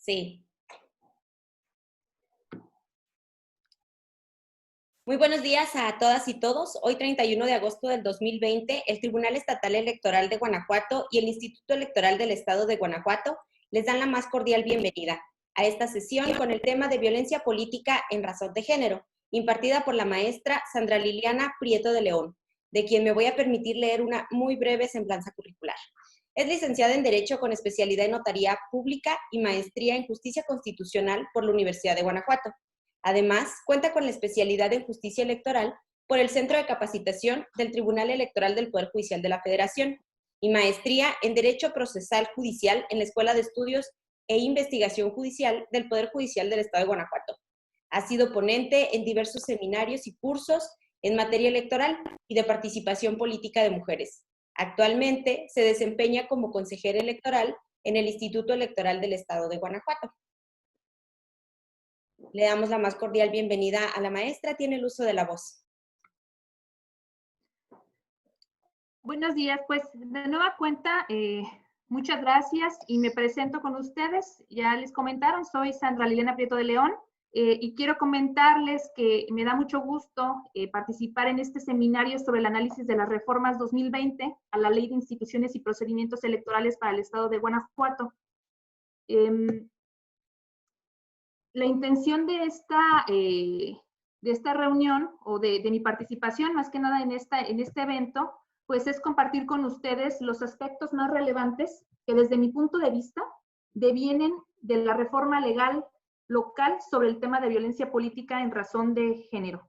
Sí. Muy buenos días a todas y todos. Hoy, 31 de agosto del 2020, el Tribunal Estatal Electoral de Guanajuato y el Instituto Electoral del Estado de Guanajuato les dan la más cordial bienvenida a esta sesión con el tema de violencia política en razón de género, impartida por la maestra Sandra Liliana Prieto de León, de quien me voy a permitir leer una muy breve semblanza curricular. Es licenciada en Derecho con especialidad en Notaría Pública y maestría en Justicia Constitucional por la Universidad de Guanajuato. Además, cuenta con la especialidad en Justicia Electoral por el Centro de Capacitación del Tribunal Electoral del Poder Judicial de la Federación y maestría en Derecho Procesal Judicial en la Escuela de Estudios e Investigación Judicial del Poder Judicial del Estado de Guanajuato. Ha sido ponente en diversos seminarios y cursos en materia electoral y de participación política de mujeres. Actualmente se desempeña como consejera electoral en el Instituto Electoral del Estado de Guanajuato. Le damos la más cordial bienvenida a la maestra. Tiene el uso de la voz. Buenos días, pues de nueva cuenta, muchas gracias y me presento con ustedes. Ya les comentaron, soy Sandra Liliana Prieto de León y quiero comentarles que me da mucho gusto participar en este seminario sobre el análisis de las reformas 2020 a la Ley de Instituciones y Procedimientos Electorales para el Estado de Guanajuato. La intención de esta reunión o de mi participación, más que nada en este evento, pues es compartir con ustedes los aspectos más relevantes que desde mi punto de vista devienen de la reforma legal local sobre el tema de violencia política en razón de género.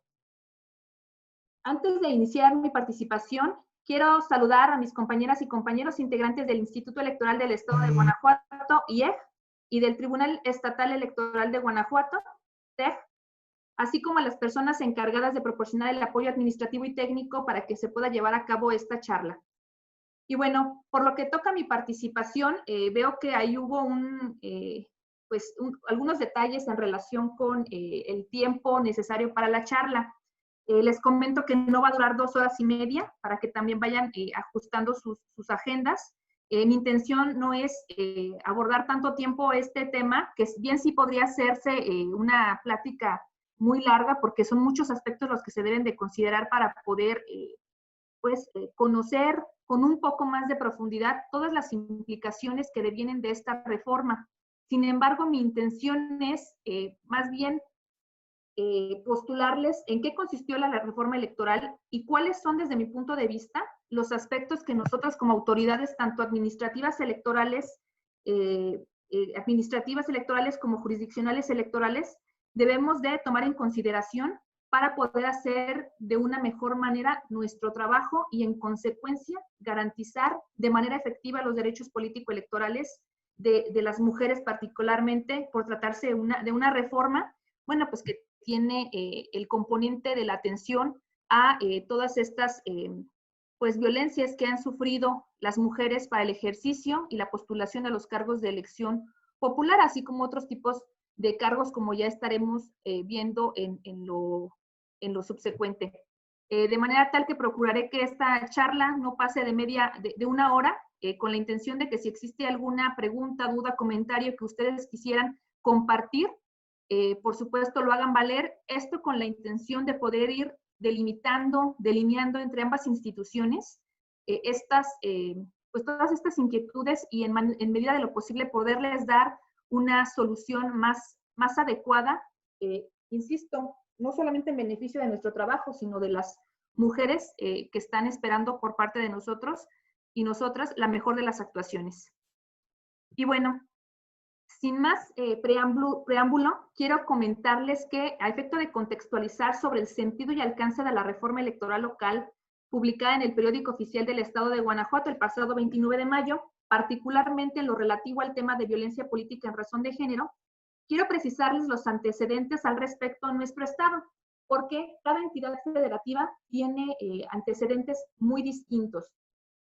Antes de iniciar mi participación, quiero saludar a mis compañeras y compañeros integrantes del Instituto Electoral del Estado de Guanajuato, IEG, y del Tribunal Estatal Electoral de Guanajuato, TEG, así como a las personas encargadas de proporcionar el apoyo administrativo y técnico para que se pueda llevar a cabo esta charla. Y bueno, por lo que toca a mi participación, veo que ahí hubo algunos detalles en relación con el tiempo necesario para la charla. Les comento que no va a durar 2 horas y media para que también vayan ajustando sus agendas. Mi intención no es abordar tanto tiempo este tema, que bien sí podría hacerse una plática muy larga, porque son muchos aspectos los que se deben de considerar para poder conocer con un poco más de profundidad todas las implicaciones que devienen de esta reforma. Sin embargo, mi intención es más bien postularles en qué consistió la reforma electoral y cuáles son, desde mi punto de vista, los aspectos que nosotros como autoridades, tanto administrativas electorales como jurisdiccionales electorales, debemos de tomar en consideración para poder hacer de una mejor manera nuestro trabajo y, en consecuencia, garantizar de manera efectiva los derechos político-electorales de las mujeres, particularmente por tratarse de una reforma, bueno, pues que tiene el componente de la atención a todas estas violencias que han sufrido las mujeres para el ejercicio y la postulación a los cargos de elección popular, así como otros tipos de cargos, como ya estaremos viendo en lo subsecuente. De manera tal que procuraré que esta charla no pase de 1 hora, con la intención de que si existe alguna pregunta, duda, comentario que ustedes quisieran compartir, por supuesto lo hagan valer, esto con la intención de poder ir delineando entre ambas instituciones todas estas inquietudes y en medida de lo posible poderles dar una solución más adecuada, insisto, no solamente en beneficio de nuestro trabajo, sino de las mujeres que están esperando por parte de nosotros y nosotras la mejor de las actuaciones. Y bueno, sin más preámbulo, quiero comentarles que, a efecto de contextualizar sobre el sentido y alcance de la reforma electoral local publicada en el Periódico Oficial del Estado de Guanajuato el pasado 29 de mayo, particularmente en lo relativo al tema de violencia política en razón de género, quiero precisarles los antecedentes al respecto en nuestro estado, porque cada entidad federativa tiene antecedentes muy distintos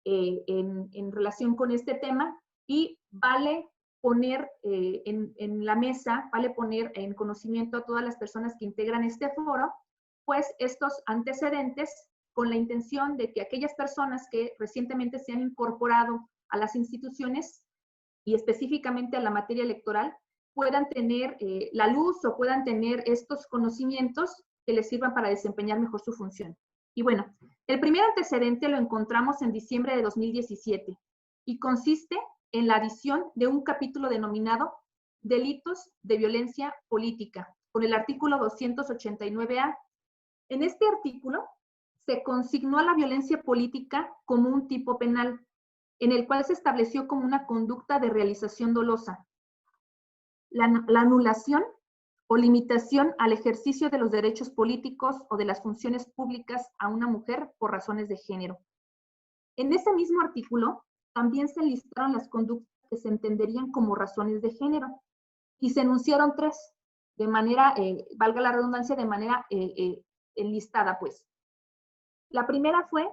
en relación con este tema, y vale poner en la mesa, vale poner en conocimiento a todas las personas que integran este foro, pues estos antecedentes, con la intención de que aquellas personas que recientemente se han incorporado a las instituciones y específicamente a la materia electoral, puedan tener la luz o puedan tener estos conocimientos que les sirvan para desempeñar mejor su función. Y bueno, el primer antecedente lo encontramos en diciembre de 2017 y consiste en la adición de un capítulo denominado Delitos de Violencia Política, con el artículo 289A. En este artículo se consignó a la violencia política como un tipo penal, en el cual se estableció como una conducta de realización dolosa. La anulación o limitación al ejercicio de los derechos políticos o de las funciones públicas a una mujer por razones de género. En ese mismo artículo también se listaron las conductas que se entenderían como razones de género y se enunciaron 3, de manera, valga la redundancia, de manera enlistada, pues. La primera fue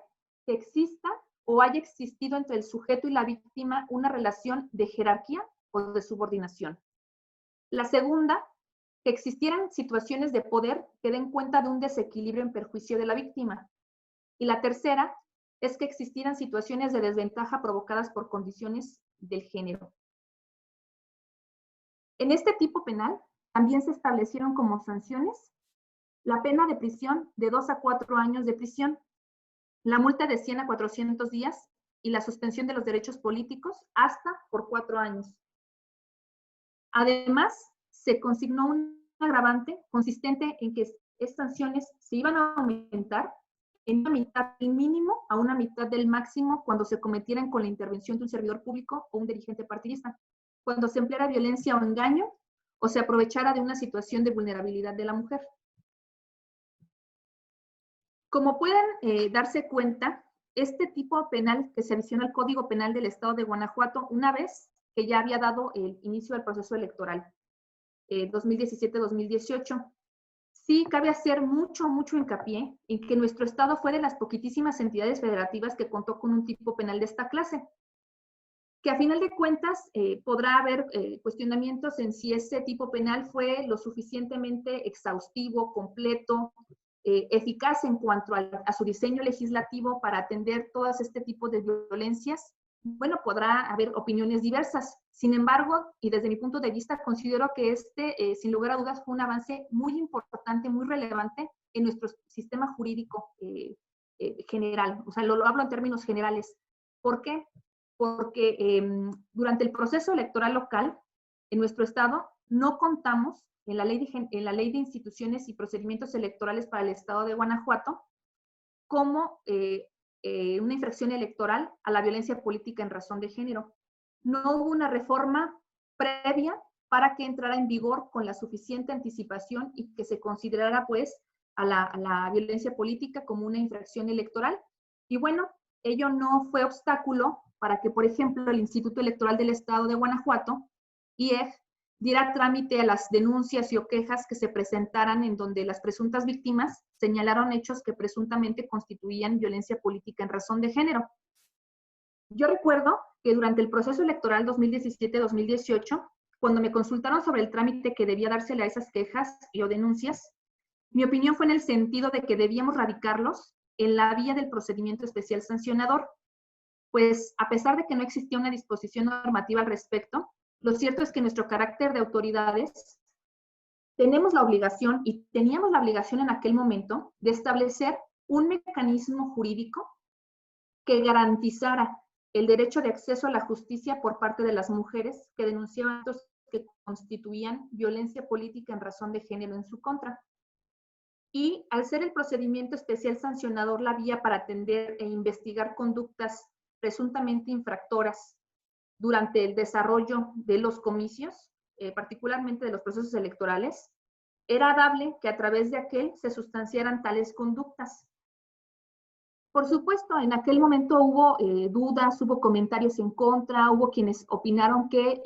que exista o haya existido entre el sujeto y la víctima una relación de jerarquía o de subordinación. La segunda, que existieran situaciones de poder que den cuenta de un desequilibrio en perjuicio de la víctima. Y la tercera es que existieran situaciones de desventaja provocadas por condiciones del género. En este tipo penal también se establecieron como sanciones la pena de prisión de 2 a 4 años de prisión, la multa de 100 a 400 días y la suspensión de los derechos políticos hasta por 4 años. Además, se consignó un agravante consistente en que estas sanciones se iban a aumentar en una mitad del mínimo a una mitad del máximo cuando se cometieran con la intervención de un servidor público o un dirigente partidista, cuando se empleara violencia o engaño o se aprovechara de una situación de vulnerabilidad de la mujer. Como pueden darse cuenta, este tipo penal que se adicionó al Código Penal del Estado de Guanajuato, una vez que ya había dado el inicio al proceso electoral, 2017-2018, sí cabe hacer mucho hincapié en que nuestro estado fue de las poquitísimas entidades federativas que contó con un tipo penal de esta clase, que a final de cuentas podrá haber cuestionamientos en si ese tipo penal fue lo suficientemente exhaustivo, completo, eficaz en cuanto a su diseño legislativo para atender todas este tipo de violencias. Bueno, podrá haber opiniones diversas. Sin embargo, y desde mi punto de vista, considero que sin lugar a dudas, fue un avance muy importante, muy relevante en nuestro sistema jurídico general. O sea, lo hablo en términos generales. ¿Por qué? Porque durante el proceso electoral local, en nuestro estado, no contamos en la ley de instituciones y procedimientos electorales para el estado de Guanajuato como una infracción electoral a la violencia política en razón de género. No hubo una reforma previa para que entrara en vigor con la suficiente anticipación y que se considerara, pues, a la violencia política como una infracción electoral. Y bueno, ello no fue obstáculo para que, por ejemplo, el Instituto Electoral del Estado de Guanajuato, IEG, diera trámite a las denuncias y o quejas que se presentaran en donde las presuntas víctimas señalaron hechos que presuntamente constituían violencia política en razón de género. Yo recuerdo que durante el proceso electoral 2017-2018, cuando me consultaron sobre el trámite que debía dársele a esas quejas y o denuncias, mi opinión fue en el sentido de que debíamos radicarlos en la vía del procedimiento especial sancionador, pues a pesar de que no existía una disposición normativa al respecto, lo cierto es que nuestro carácter de autoridades tenemos la obligación y teníamos la obligación en aquel momento de establecer un mecanismo jurídico que garantizara el derecho de acceso a la justicia por parte de las mujeres que denunciaban actos que constituían violencia política en razón de género en su contra. Y al ser el procedimiento especial sancionador la vía para atender e investigar conductas presuntamente infractoras durante el desarrollo de los comicios, particularmente de los procesos electorales, era dable que a través de aquel se sustanciaran tales conductas. Por supuesto, en aquel momento hubo dudas, hubo comentarios en contra, hubo quienes opinaron que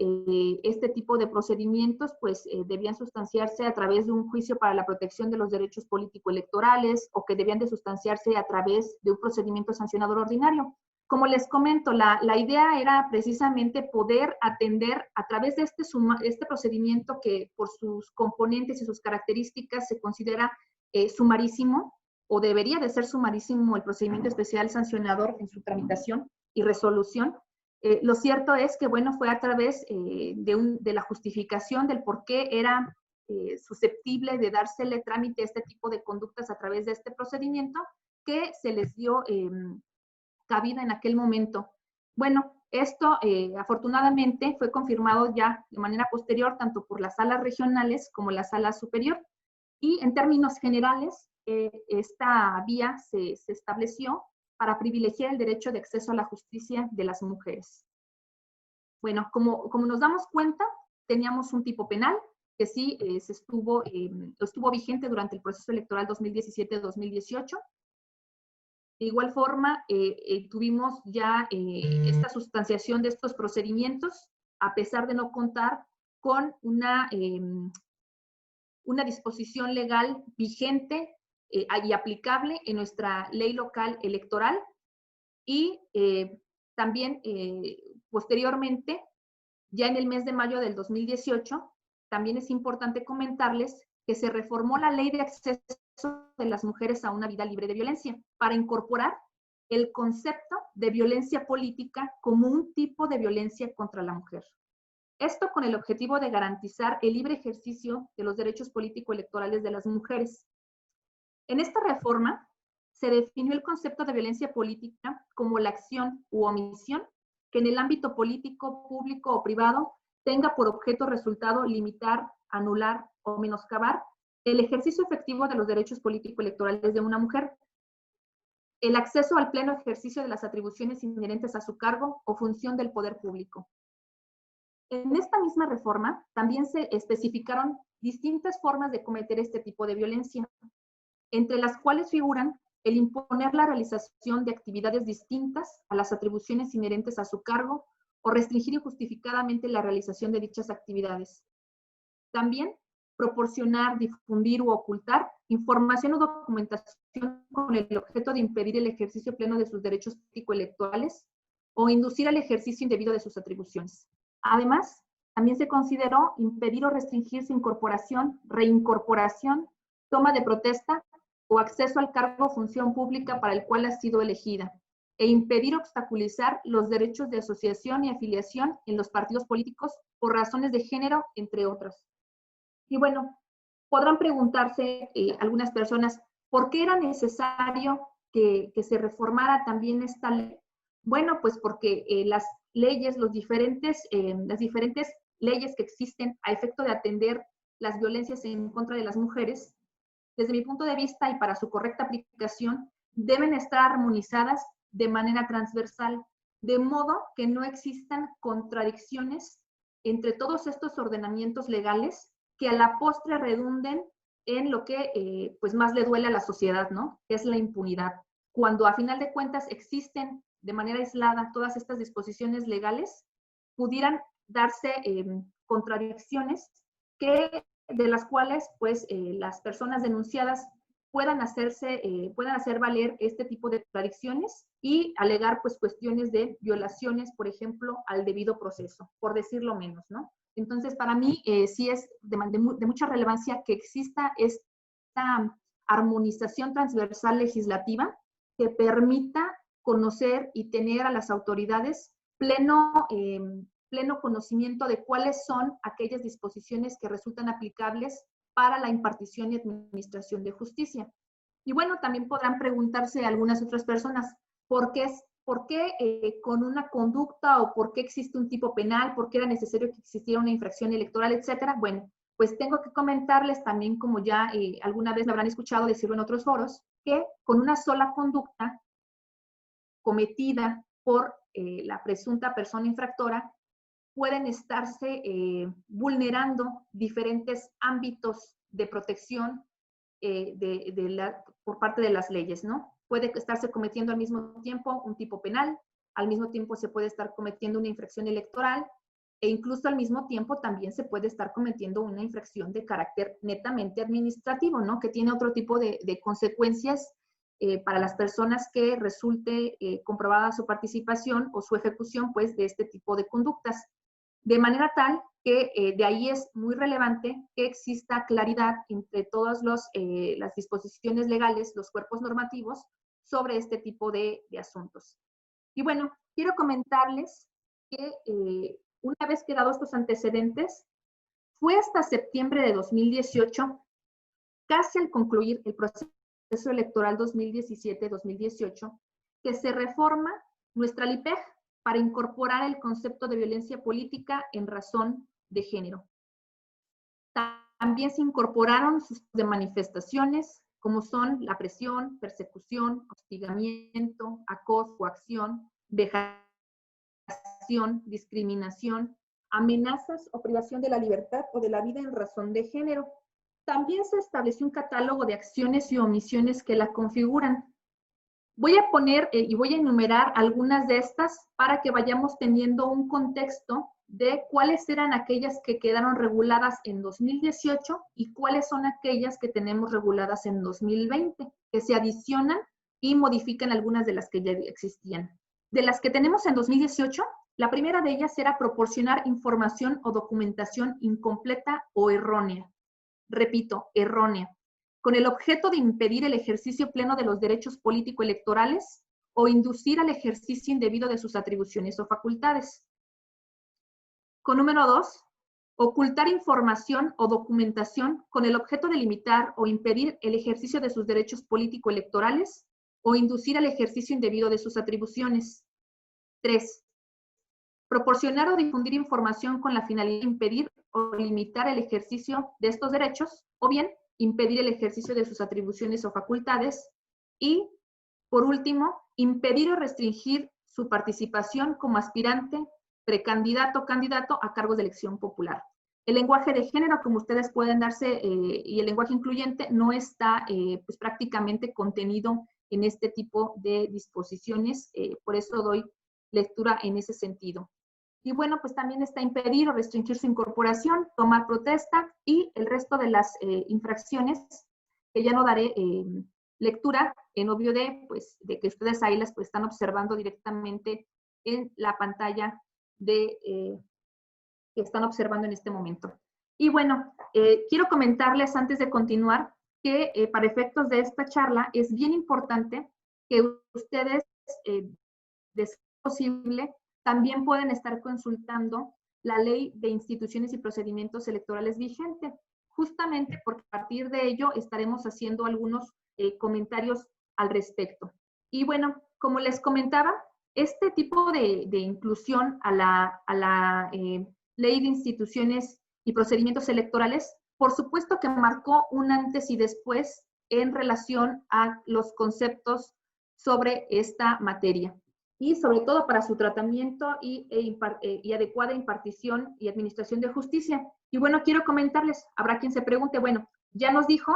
este tipo de procedimientos pues, debían sustanciarse a través de un juicio para la protección de los derechos político-electorales o que debían de sustanciarse a través de un procedimiento sancionador ordinario. Como les comento, la idea era precisamente poder atender a través de este procedimiento que por sus componentes y sus características se considera sumarísimo, o debería de ser sumarísimo el procedimiento especial sancionador en su tramitación y resolución, Lo cierto es que, bueno, fue a través de la justificación del por qué era susceptible de dársele trámite a este tipo de conductas a través de este procedimiento que se les dio cabida en aquel momento. Bueno, esto afortunadamente fue confirmado ya de manera posterior tanto por las salas regionales como la sala superior, y en términos generales esta vía se estableció para privilegiar el derecho de acceso a la justicia de las mujeres. Bueno, como nos damos cuenta, teníamos un tipo penal que sí estuvo vigente durante el proceso electoral 2017-2018. De igual forma, tuvimos ya esta sustanciación de estos procedimientos, a pesar de no contar con una disposición legal vigente y aplicable en nuestra ley local electoral. Y también, posteriormente, ya en el mes de mayo del 2018, también es importante comentarles que se reformó la ley de acceso de las mujeres a una vida libre de violencia para incorporar el concepto de violencia política como un tipo de violencia contra la mujer. Esto con el objetivo de garantizar el libre ejercicio de los derechos político-electorales de las mujeres. En esta reforma se definió el concepto de violencia política como la acción u omisión que en el ámbito político, público o privado tenga por objeto resultado limitar, anular o menoscabar el ejercicio efectivo de los derechos político-electorales de una mujer, el acceso al pleno ejercicio de las atribuciones inherentes a su cargo o función del poder público. En esta misma reforma también se especificaron distintas formas de cometer este tipo de violencia, entre las cuales figuran el imponer la realización de actividades distintas a las atribuciones inherentes a su cargo o restringir injustificadamente la realización de dichas actividades. También proporcionar, difundir u ocultar información o documentación con el objeto de impedir el ejercicio pleno de sus derechos político-electorales o inducir al ejercicio indebido de sus atribuciones. Además, también se consideró impedir o restringir su incorporación, reincorporación, toma de protesta o acceso al cargo o función pública para el cual ha sido elegida, e impedir obstaculizar los derechos de asociación y afiliación en los partidos políticos por razones de género, entre otros. Y bueno, podrán preguntarse algunas personas, ¿por qué era necesario que se reformara también esta ley? Bueno, pues porque las leyes, las diferentes leyes que existen a efecto de atender las violencias en contra de las mujeres, desde mi punto de vista y para su correcta aplicación, deben estar armonizadas de manera transversal, de modo que no existan contradicciones entre todos estos ordenamientos legales que a la postre redunden en lo que pues más le duele a la sociedad, ¿no? Que es la impunidad. Cuando a final de cuentas existen de manera aislada todas estas disposiciones legales, pudieran darse contradicciones de las cuales pues las personas denunciadas puedan hacer valer este tipo de contradicciones y alegar pues cuestiones de violaciones, por ejemplo, al debido proceso, por decirlo menos, ¿no? Entonces, para mí sí es de mucha relevancia que exista esta armonización transversal legislativa que permita conocer y tener a las autoridades pleno conocimiento de cuáles son aquellas disposiciones que resultan aplicables para la impartición y administración de justicia. Y bueno, también podrán preguntarse algunas otras personas, ¿por qué con una conducta o por qué existe un tipo penal, por qué era necesario que existiera una infracción electoral, etcétera? Bueno, pues tengo que comentarles también, como ya alguna vez me habrán escuchado decirlo en otros foros, que con una sola conducta cometida por la presunta persona infractora, pueden estarse vulnerando diferentes ámbitos de protección por parte de las leyes, ¿no? Puede estarse cometiendo al mismo tiempo un tipo penal, al mismo tiempo se puede estar cometiendo una infracción electoral e incluso al mismo tiempo también se puede estar cometiendo una infracción de carácter netamente administrativo, ¿no? Que tiene otro tipo de consecuencias para las personas que resulte comprobada su participación o su ejecución, pues, de este tipo de conductas. De manera tal que de ahí es muy relevante que exista claridad entre todas las disposiciones legales, los cuerpos normativos, sobre este tipo de asuntos. Y bueno, quiero comentarles que una vez que dados estos antecedentes, fue hasta septiembre de 2018, casi al concluir el proceso electoral 2017-2018, que se reforma nuestra LIPEG para incorporar el concepto de violencia política en razón de género. También se incorporaron sus de manifestaciones, como son la presión, persecución, hostigamiento, acoso, coacción, vejación, discriminación, amenazas o privación de la libertad o de la vida en razón de género. También se estableció un catálogo de acciones y omisiones que la configuran. Voy a poner y voy a enumerar algunas de estas para que vayamos teniendo un contexto de cuáles eran aquellas que quedaron reguladas en 2018 y cuáles son aquellas que tenemos reguladas en 2020, que se adicionan y modifican algunas de las que ya existían. De las que tenemos en 2018, la primera de ellas era proporcionar información o documentación incompleta o errónea. Repito, errónea, con el objeto de impedir el ejercicio pleno de los derechos político-electorales o inducir al ejercicio indebido de sus atribuciones o facultades. Con número 2, ocultar información o documentación con el objeto de limitar o impedir el ejercicio de sus derechos político-electorales o inducir al ejercicio indebido de sus atribuciones. 3. Proporcionar o difundir información con la finalidad de impedir o limitar el ejercicio de estos derechos, o bien impedir el ejercicio de sus atribuciones o facultades. Y, por último, impedir o restringir su participación como aspirante, precandidato o candidato a cargos de elección popular. El lenguaje de género, como ustedes pueden darse, y el lenguaje incluyente no está pues, prácticamente contenido en este tipo de disposiciones, por eso doy lectura en ese sentido. Y bueno, pues también está impedir o restringir su incorporación, tomar protesta y el resto de las infracciones, que ya no daré lectura, en obvio pues, de que ustedes ahí las pues, están observando directamente en la pantalla que están observando en este momento. Y bueno, quiero comentarles antes de continuar que para efectos de esta charla es bien importante que ustedes, de ser posible, también pueden estar consultando la Ley de Instituciones y Procedimientos Electorales vigente, justamente porque a partir de ello estaremos haciendo algunos comentarios al respecto. Y bueno, como les comentaba, este tipo de inclusión a la Ley de Instituciones y Procedimientos Electorales, por supuesto que marcó un antes y después en relación a los conceptos sobre esta materia, y sobre todo para su tratamiento y adecuada impartición y administración de justicia. Y bueno, quiero comentarles, habrá quien se pregunte, bueno, ya nos dijo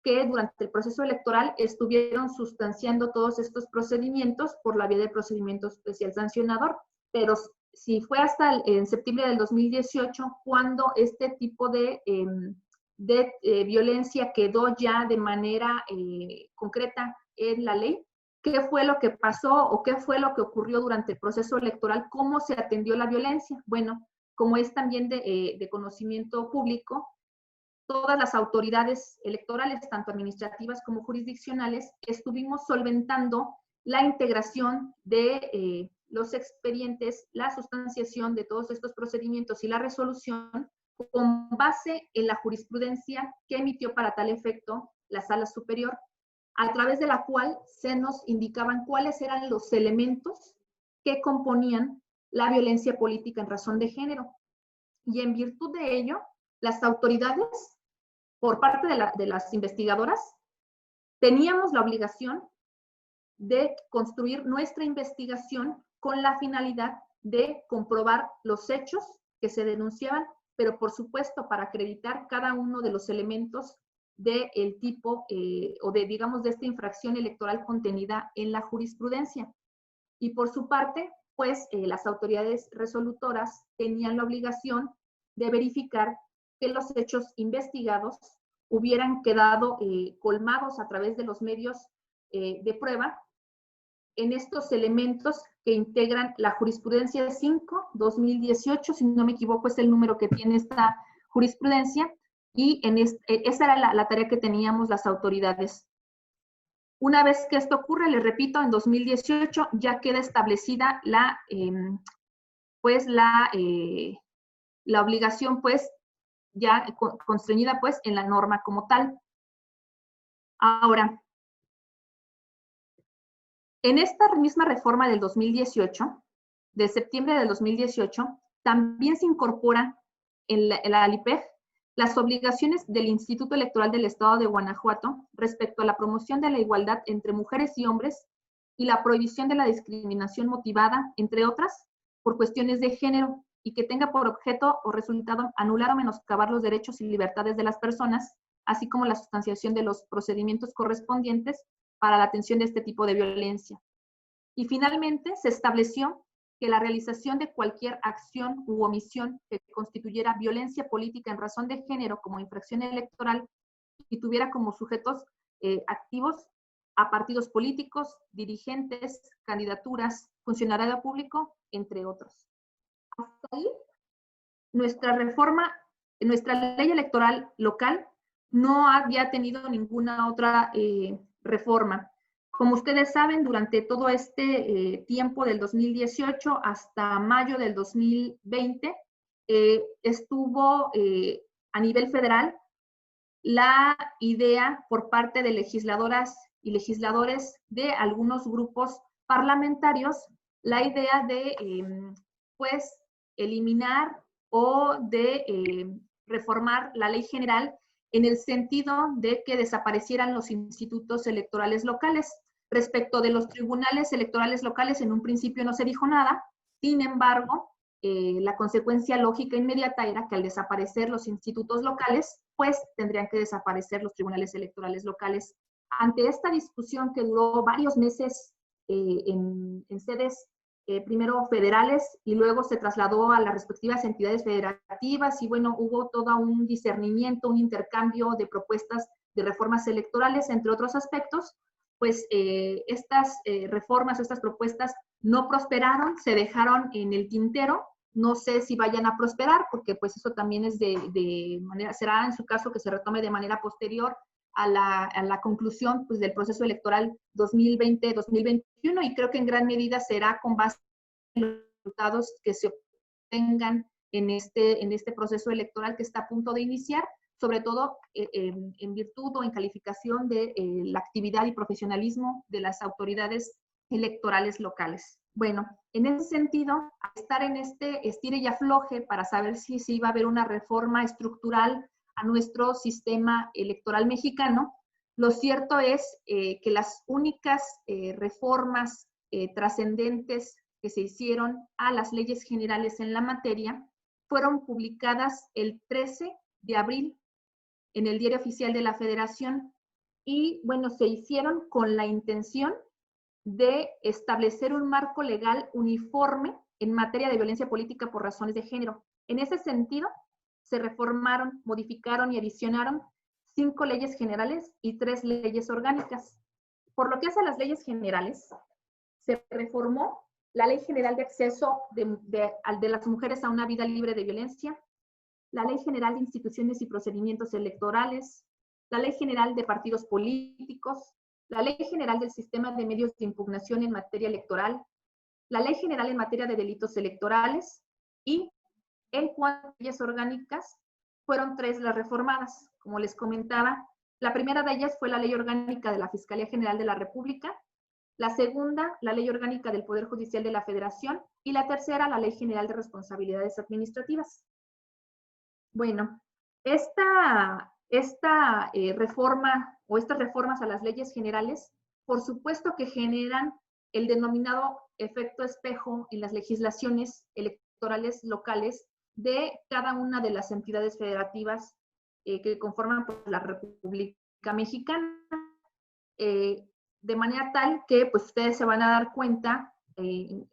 que durante el proceso electoral estuvieron sustanciando todos estos procedimientos por la vía del procedimiento especial sancionador, pero si fue hasta en septiembre del 2018 cuando este tipo de violencia quedó ya de manera concreta en la ley. ¿Qué fue lo que pasó o qué fue lo que ocurrió durante el proceso electoral? ¿Cómo se atendió la violencia? Bueno, como es también de conocimiento público, todas las autoridades electorales, tanto administrativas como jurisdiccionales, estuvimos solventando la integración de los expedientes, la sustanciación de todos estos procedimientos y la resolución con base en la jurisprudencia que emitió para tal efecto la Sala Superior, a través de la cual se nos indicaban cuáles eran los elementos que componían la violencia política en razón de género. Y en virtud de ello, las autoridades, por parte de las investigadoras, teníamos la obligación de construir nuestra investigación con la finalidad de comprobar los hechos que se denunciaban, pero por supuesto para acreditar cada uno de los elementos del tipo o digamos, de esta infracción electoral contenida en la jurisprudencia. Y por su parte, pues las autoridades resolutoras tenían la obligación de verificar que los hechos investigados hubieran quedado colmados a través de los medios de prueba en estos elementos que integran la jurisprudencia 5/2018, si no me equivoco es el número que tiene esta jurisprudencia, y esa era la tarea que teníamos las autoridades. Una vez que esto ocurre, les repito, en 2018 ya queda establecida la pues la obligación pues ya constreñida pues en la norma como tal. Ahora, en esta misma reforma del 2018, de septiembre del 2018, también se incorpora en la ALIPEG las obligaciones del Instituto Electoral del Estado de Guanajuato respecto a la promoción de la igualdad entre mujeres y hombres y la prohibición de la discriminación motivada, entre otras, por cuestiones de género y que tenga por objeto o resultado anular o menoscabar los derechos y libertades de las personas, así como la sustanciación de los procedimientos correspondientes para la atención de este tipo de violencia. Y finalmente se estableció que la realización de cualquier acción u omisión que constituyera violencia política en razón de género como infracción electoral y tuviera como sujetos activos a partidos políticos, dirigentes, candidaturas, funcionariado público, entre otros. Hasta ahí, nuestra ley electoral local no había tenido ninguna otra reforma. Como ustedes saben, durante todo este tiempo del 2018 hasta mayo del 2020, estuvo a nivel federal la idea por parte de legisladoras y legisladores de algunos grupos parlamentarios, la idea de, pues, eliminar o de reformar la ley general en el sentido de que desaparecieran los institutos electorales locales. Respecto de los tribunales electorales locales, en un principio no se dijo nada, sin embargo, la consecuencia lógica inmediata era que al desaparecer los institutos locales, pues tendrían que desaparecer los tribunales electorales locales. Ante esta discusión que duró varios meses en sedes primero federales y luego se trasladó a las respectivas entidades federativas y bueno, hubo todo un discernimiento, un intercambio de propuestas de reformas electorales, entre otros aspectos, pues estas reformas o estas propuestas no prosperaron, se dejaron en el tintero. No sé si vayan a prosperar, porque pues eso también es de manera, será en su caso que se retome de manera posterior a la conclusión pues, del proceso electoral 2020-2021 y creo que en gran medida será con base en los resultados que se obtengan en este proceso electoral que está a punto de iniciar, sobre todo en virtud o en calificación de la actividad y profesionalismo de las autoridades electorales locales. Bueno, en ese sentido, al estar en este estire y afloje para saber si iba a haber una reforma estructural a nuestro sistema electoral mexicano, lo cierto es que las únicas reformas trascendentes que se hicieron a las leyes generales en la materia fueron publicadas el 13 de abril en el Diario Oficial de la Federación y, bueno, se hicieron con la intención de establecer un marco legal uniforme en materia de violencia política por razones de género. En ese sentido, se reformaron, modificaron y adicionaron 5 leyes generales y 3 leyes orgánicas. Por lo que hace a las leyes generales, se reformó la Ley General de Acceso de las Mujeres a una Vida Libre de Violencia, la Ley General de Instituciones y Procedimientos Electorales, la Ley General de Partidos Políticos, la Ley General del Sistema de Medios de Impugnación en materia electoral, la Ley General en materia de delitos electorales y, en cuanto a leyes orgánicas, fueron 3 las reformadas. Como les comentaba, la primera de ellas fue la Ley Orgánica de la Fiscalía General de la República, la segunda, la Ley Orgánica del Poder Judicial de la Federación y la tercera, la Ley General de Responsabilidades Administrativas. Bueno, esta reforma o estas reformas a las leyes generales, por supuesto que generan el denominado efecto espejo en las legislaciones electorales locales de cada una de las entidades federativas que conforman pues, la República Mexicana, de manera tal que pues, ustedes se van a dar cuenta en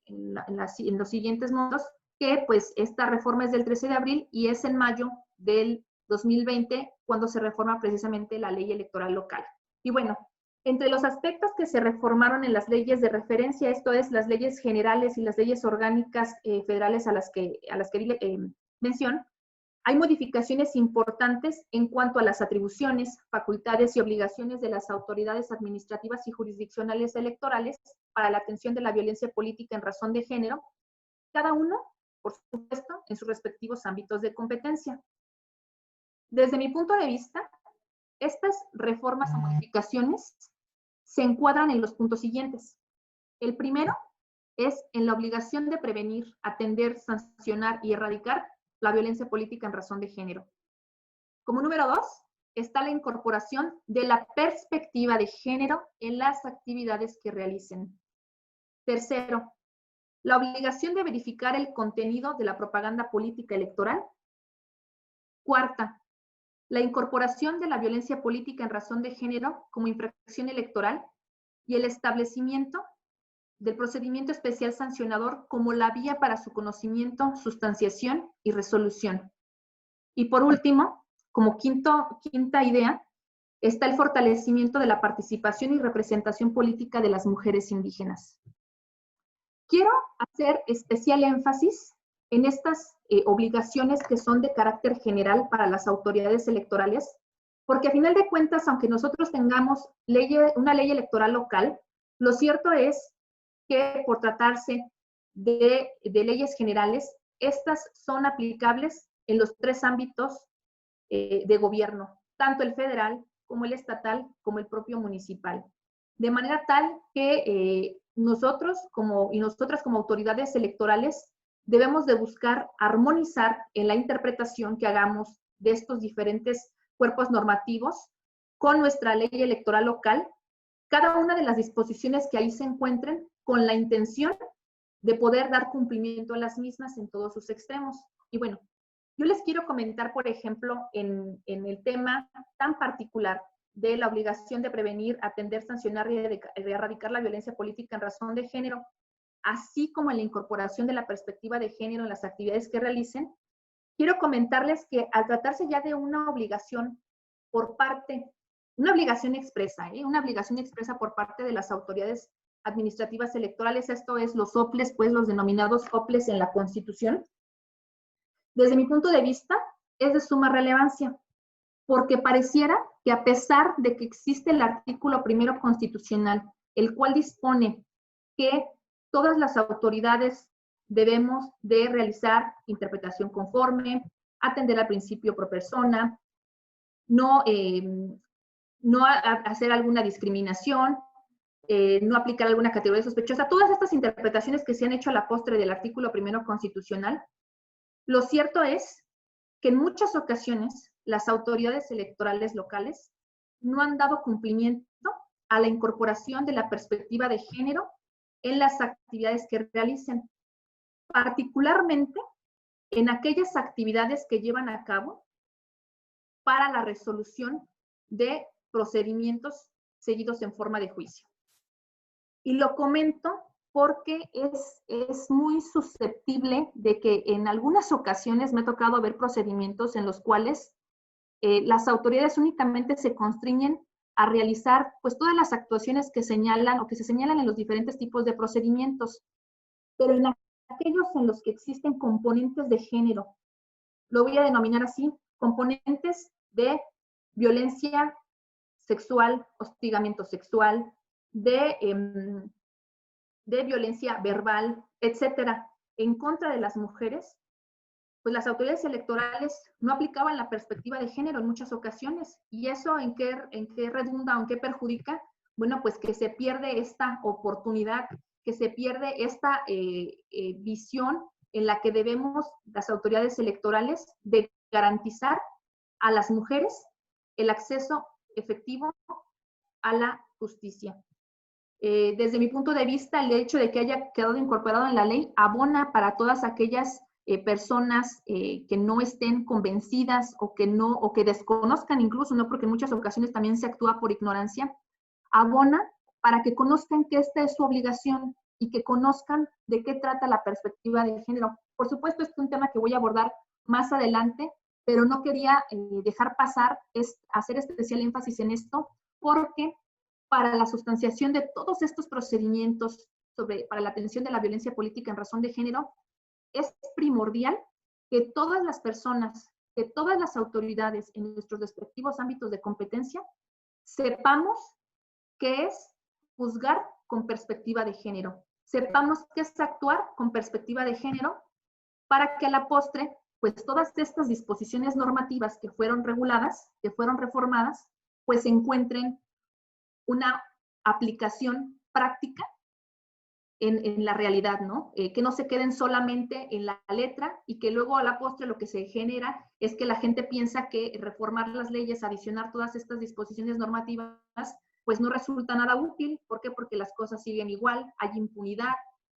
los siguientes momentos que pues esta reforma es del 13 de abril y es en mayo del 2020 cuando se reforma precisamente la ley electoral local. Y bueno, entre los aspectos que se reformaron en las leyes de referencia, esto es las leyes generales y las leyes orgánicas federales a las que di mención, hay modificaciones importantes en cuanto a las atribuciones, facultades y obligaciones de las autoridades administrativas y jurisdiccionales electorales para la atención de la violencia política en razón de género, cada uno por supuesto, en sus respectivos ámbitos de competencia. Desde mi punto de vista, estas reformas o modificaciones se encuadran en los puntos siguientes. El primero es en la obligación de prevenir, atender, sancionar y erradicar la violencia política en razón de género. Como número 2, está la incorporación de la perspectiva de género en las actividades que realicen. Tercero, la obligación de verificar el contenido de la propaganda política electoral. Cuarta, la incorporación de la violencia política en razón de género como infracción electoral y el establecimiento del procedimiento especial sancionador como la vía para su conocimiento, sustanciación y resolución. Y por último, como quinta idea, está el fortalecimiento de la participación y representación política de las mujeres indígenas. Quiero hacer especial énfasis en estas obligaciones que son de carácter general para las autoridades electorales, porque a final de cuentas, aunque nosotros tengamos una ley electoral local, lo cierto es que por tratarse de leyes generales, estas son aplicables en los tres ámbitos de gobierno, tanto el federal como el estatal, como el propio municipal. De manera tal que nosotros y nosotras como autoridades electorales debemos de buscar armonizar en la interpretación que hagamos de estos diferentes cuerpos normativos con nuestra ley electoral local, cada una de las disposiciones que ahí se encuentren con la intención de poder dar cumplimiento a las mismas en todos sus extremos. Y bueno, yo les quiero comentar, por ejemplo, en el tema tan particular de la obligación de prevenir, atender, sancionar y de erradicar la violencia política en razón de género, así como en la incorporación de la perspectiva de género en las actividades que realicen. Quiero comentarles que al tratarse ya de una obligación por parte, una obligación expresa por parte de las autoridades administrativas electorales, esto es los OPLES, pues los denominados OPLES en la Constitución, desde mi punto de vista, es de suma relevancia, porque pareciera que a pesar de que existe el artículo primero constitucional, el cual dispone que todas las autoridades debemos de realizar interpretación conforme, atender al principio pro persona, no hacer alguna discriminación, no aplicar alguna categoría sospechosa, todas estas interpretaciones que se han hecho a la postre del artículo primero constitucional, lo cierto es que en muchas ocasiones las autoridades electorales locales no han dado cumplimiento a la incorporación de la perspectiva de género en las actividades que realicen, particularmente en aquellas actividades que llevan a cabo para la resolución de procedimientos seguidos en forma de juicio. Y lo comento porque es muy susceptible de que en algunas ocasiones me ha tocado ver procedimientos en los cuales las autoridades únicamente se constriñen a realizar pues todas las actuaciones que señalan o que se señalan en los diferentes tipos de procedimientos, pero en aquellos en los que existen componentes de género, lo voy a denominar así, componentes de violencia sexual, hostigamiento sexual, de violencia verbal, etcétera, en contra de las mujeres, pues las autoridades electorales no aplicaban la perspectiva de género en muchas ocasiones. ¿Y eso en qué redunda o en qué perjudica? Bueno, pues que se pierde esta oportunidad, que se pierde esta visión en la que debemos, las autoridades electorales, de garantizar a las mujeres el acceso efectivo a la justicia. Desde mi punto de vista, el hecho de que haya quedado incorporado en la ley abona para todas aquellas personas que no estén convencidas o que desconozcan incluso, ¿no? Porque en muchas ocasiones también se actúa por ignorancia, abona para que conozcan que esta es su obligación y que conozcan de qué trata la perspectiva de género. Por supuesto, este es un tema que voy a abordar más adelante, pero no quería dejar pasar, hacer especial énfasis en esto, porque para la sustanciación de todos estos procedimientos para la atención de la violencia política en razón de género, es primordial que todas las personas, que todas las autoridades en nuestros respectivos ámbitos de competencia, sepamos qué es juzgar con perspectiva de género, sepamos qué es actuar con perspectiva de género, para que a la postre, pues todas estas disposiciones normativas que fueron reguladas, que fueron reformadas, pues encuentren una aplicación práctica en la realidad, ¿no? Que no se queden solamente en la letra y que luego a la postre lo que se genera es que la gente piensa que reformar las leyes, adicionar todas estas disposiciones normativas, pues no resulta nada útil. ¿Por qué? Porque las cosas siguen igual, hay impunidad,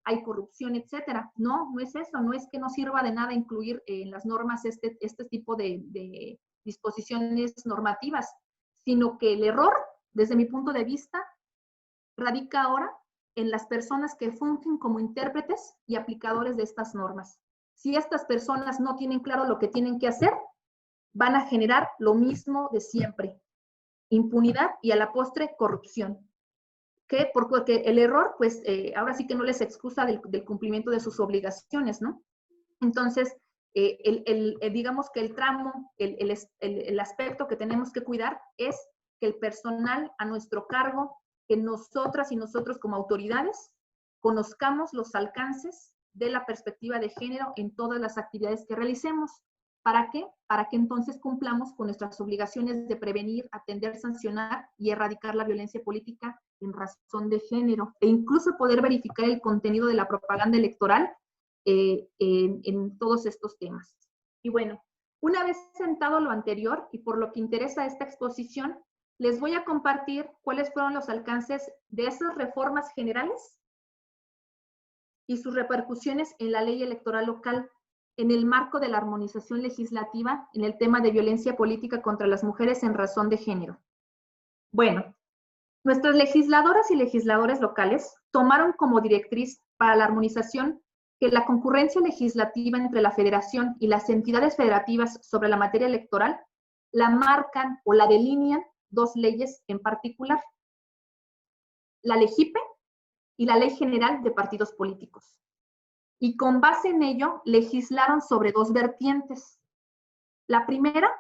hay corrupción, etcétera. No, no es eso, no es que no sirva de nada incluir en las normas este tipo de disposiciones normativas, sino que el error, desde mi punto de vista, radica ahora en las personas que fungen como intérpretes y aplicadores de estas normas. Si estas personas no tienen claro lo que tienen que hacer, van a generar lo mismo de siempre: impunidad y a la postre corrupción. ¿Qué? Porque el error, pues ahora sí que no les excusa del cumplimiento de sus obligaciones, ¿no? Entonces, digamos que el tramo, el aspecto que tenemos que cuidar es que el personal a nuestro cargo, que nosotras y nosotros como autoridades conozcamos los alcances de la perspectiva de género en todas las actividades que realicemos. ¿Para qué? Para que entonces cumplamos con nuestras obligaciones de prevenir, atender, sancionar y erradicar la violencia política en razón de género, e incluso poder verificar el contenido de la propaganda electoral en todos estos temas. Y bueno, una vez sentado lo anterior y por lo que interesa esta exposición, les voy a compartir cuáles fueron los alcances de esas reformas generales y sus repercusiones en la ley electoral local en el marco de la armonización legislativa en el tema de violencia política contra las mujeres en razón de género. Bueno, nuestras legisladoras y legisladores locales tomaron como directriz para la armonización que la concurrencia legislativa entre la Federación y las entidades federativas sobre la materia electoral la marcan o la delinean dos leyes en particular: la LEGIPE y la Ley General de Partidos Políticos. Y con base en ello, legislaron sobre dos vertientes. La primera,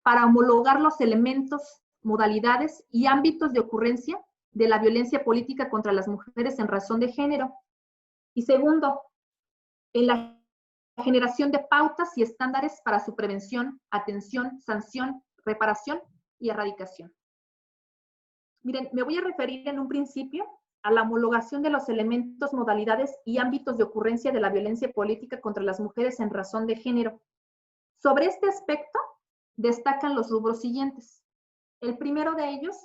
para homologar los elementos, modalidades y ámbitos de ocurrencia de la violencia política contra las mujeres en razón de género. Y segundo, en la generación de pautas y estándares para su prevención, atención, sanción, reparación y erradicación. Miren, me voy a referir en un principio a la homologación de los elementos, modalidades y ámbitos de ocurrencia de la violencia política contra las mujeres en razón de género. Sobre este aspecto destacan los rubros siguientes. El primero de ellos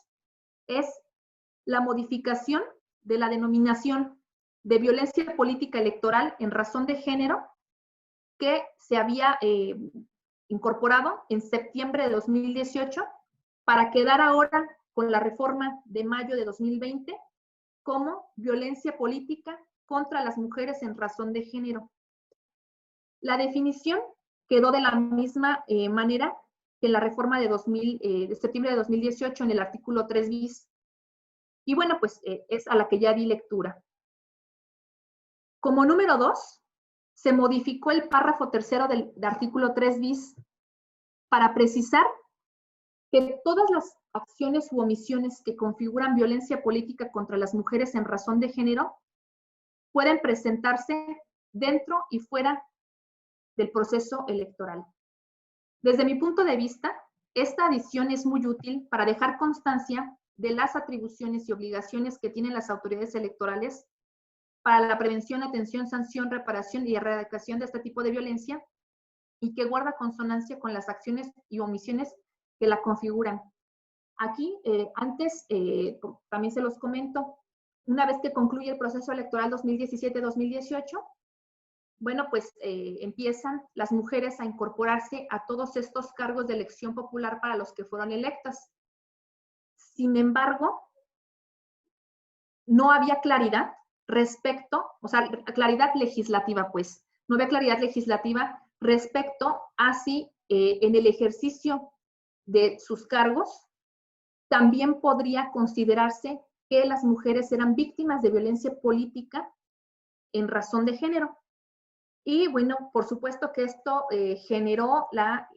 es la modificación de la denominación de violencia política electoral en razón de género, que se había incorporado en septiembre de 2018 para quedar ahora con la reforma de mayo de 2020 como violencia política contra las mujeres en razón de género. La definición quedó de la misma manera que en la reforma de septiembre de 2018 en el artículo 3 bis. Y bueno, pues es a la que ya di lectura. Como número 2, se modificó el párrafo tercero del artículo 3 bis para precisar que todas las acciones u omisiones que configuran violencia política contra las mujeres en razón de género pueden presentarse dentro y fuera del proceso electoral. Desde mi punto de vista, esta adición es muy útil para dejar constancia de las atribuciones y obligaciones que tienen las autoridades electorales para la prevención, atención, sanción, reparación y erradicación de este tipo de violencia, y que guarda consonancia con las acciones y omisiones que la configuran. Aquí, antes, también se los comento, una vez que concluye el proceso electoral 2017-2018, bueno, pues empiezan las mujeres a incorporarse a todos estos cargos de elección popular para los que fueron electas. Sin embargo, no había claridad respecto, o sea, claridad legislativa, pues, no había claridad legislativa respecto a si en el ejercicio de sus cargos también podría considerarse que las mujeres eran víctimas de violencia política en razón de género. Y bueno, por supuesto que esto generó la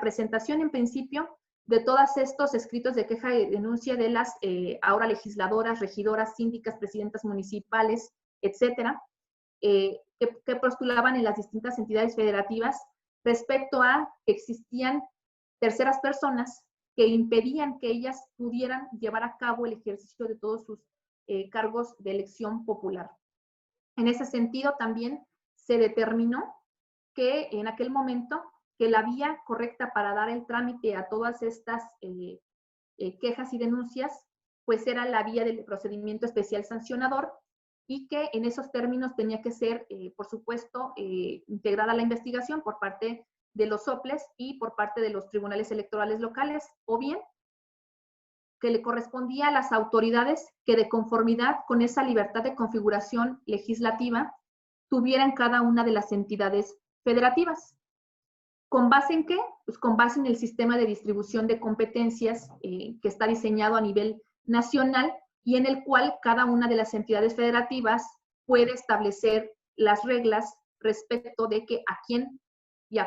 presentación en principio de todos estos escritos de queja y denuncia de las ahora legisladoras, regidoras, síndicas, presidentas municipales, etcétera, que que postulaban en las distintas entidades federativas respecto a que existían terceras personas que impedían que ellas pudieran llevar a cabo el ejercicio de todos sus cargos de elección popular. En ese sentido, también se determinó que en aquel momento que la vía correcta para dar el trámite a todas estas quejas y denuncias, pues era la vía del procedimiento especial sancionador, y que en esos términos tenía que ser, por supuesto, integrada la investigación por parte de los soples y por parte de los tribunales electorales locales, o bien que le correspondía a las autoridades que, de conformidad con esa libertad de configuración legislativa, tuvieran cada una de las entidades federativas. ¿Con base en qué? Pues con base en el sistema de distribución de competencias que está diseñado a nivel nacional y en el cual cada una de las entidades federativas puede establecer las reglas respecto de que a quién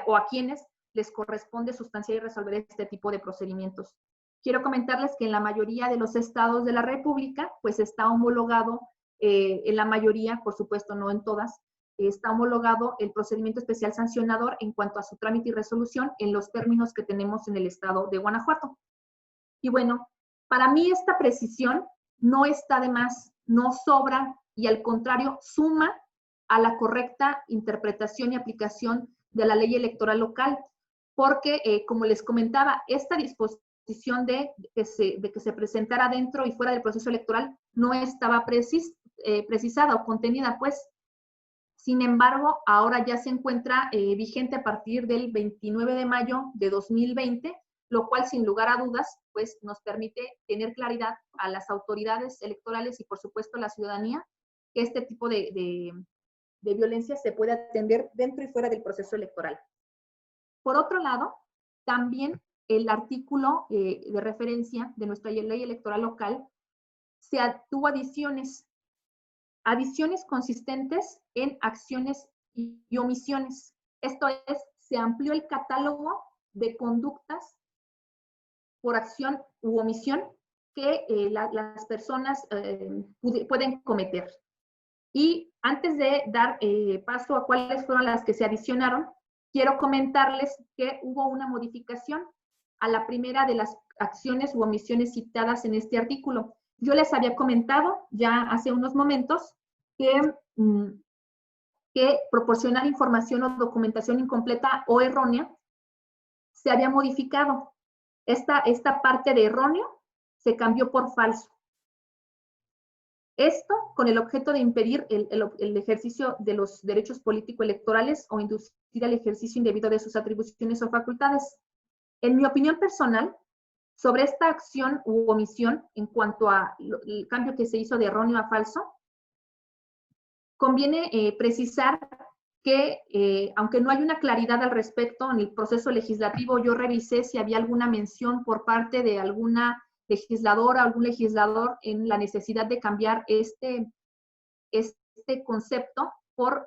o a quienes les corresponde sustanciar y resolver este tipo de procedimientos. Quiero comentarles que en la mayoría de los estados de la República, pues está homologado, en la mayoría, por supuesto no en todas, está homologado el procedimiento especial sancionador en cuanto a su trámite y resolución en los términos que tenemos en el estado de Guanajuato. Y bueno, para mí esta precisión no está de más, no sobra y al contrario suma a la correcta interpretación y aplicación de la ley electoral local, porque como les comentaba, esta disposición de que se presentara dentro y fuera del proceso electoral no estaba precisada o contenida, pues. Sin embargo, ahora ya se encuentra vigente a partir del 29 de mayo de 2020, lo cual sin lugar a dudas pues, nos permite tener claridad a las autoridades electorales y por supuesto a la ciudadanía que este tipo de violencia se puede atender dentro y fuera del proceso electoral. Por otro lado, también el artículo de referencia de nuestra ley electoral local tuvo adiciones consistentes en acciones y omisiones. Esto es, se amplió el catálogo de conductas por acción u omisión que las personas pueden cometer. Y antes de dar paso a cuáles fueron las que se adicionaron, quiero comentarles que hubo una modificación a la primera de las acciones u omisiones citadas en este artículo. Yo les había comentado ya hace unos momentos que proporcionar información o documentación incompleta o errónea se había modificado. Esta parte de erróneo se cambió por falso. Esto con el objeto de impedir el ejercicio de los derechos político-electorales o inducir al ejercicio indebido de sus atribuciones o facultades. En mi opinión personal, sobre esta acción u omisión en cuanto al cambio que se hizo de erróneo a falso, conviene precisar que, aunque no hay una claridad al respecto en el proceso legislativo, yo revisé si había alguna mención por parte de alguna legisladora o algún legislador en la necesidad de cambiar este concepto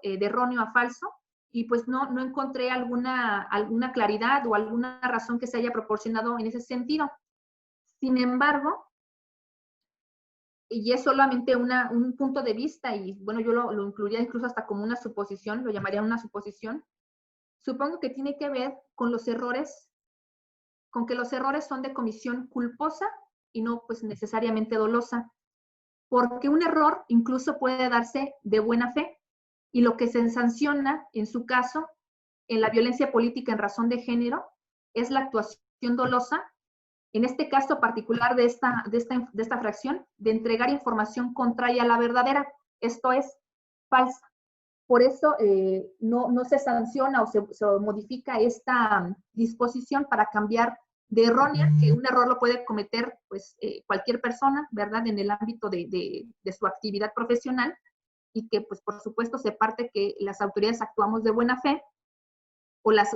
de erróneo a falso, y pues no encontré alguna claridad o alguna razón que se haya proporcionado en ese sentido. Sin embargo, y es solamente un punto de vista, y bueno, yo lo incluiría incluso hasta como una suposición, lo llamaría una suposición, supongo que tiene que ver con los errores, con que los errores son de comisión culposa y no pues necesariamente dolosa, porque un error incluso puede darse de buena fe, y lo que se sanciona en su caso, en la violencia política en razón de género, es la actuación dolosa, en este caso particular de esta fracción, de entregar información contraria a la verdadera, esto es, falsa. Por eso no se sanciona o se modifica esta disposición para cambiar de errónea, que un error lo puede cometer pues, cualquier persona, ¿verdad?, en el ámbito de su actividad profesional, y que pues por supuesto se parte que las autoridades actuamos de buena fe, o las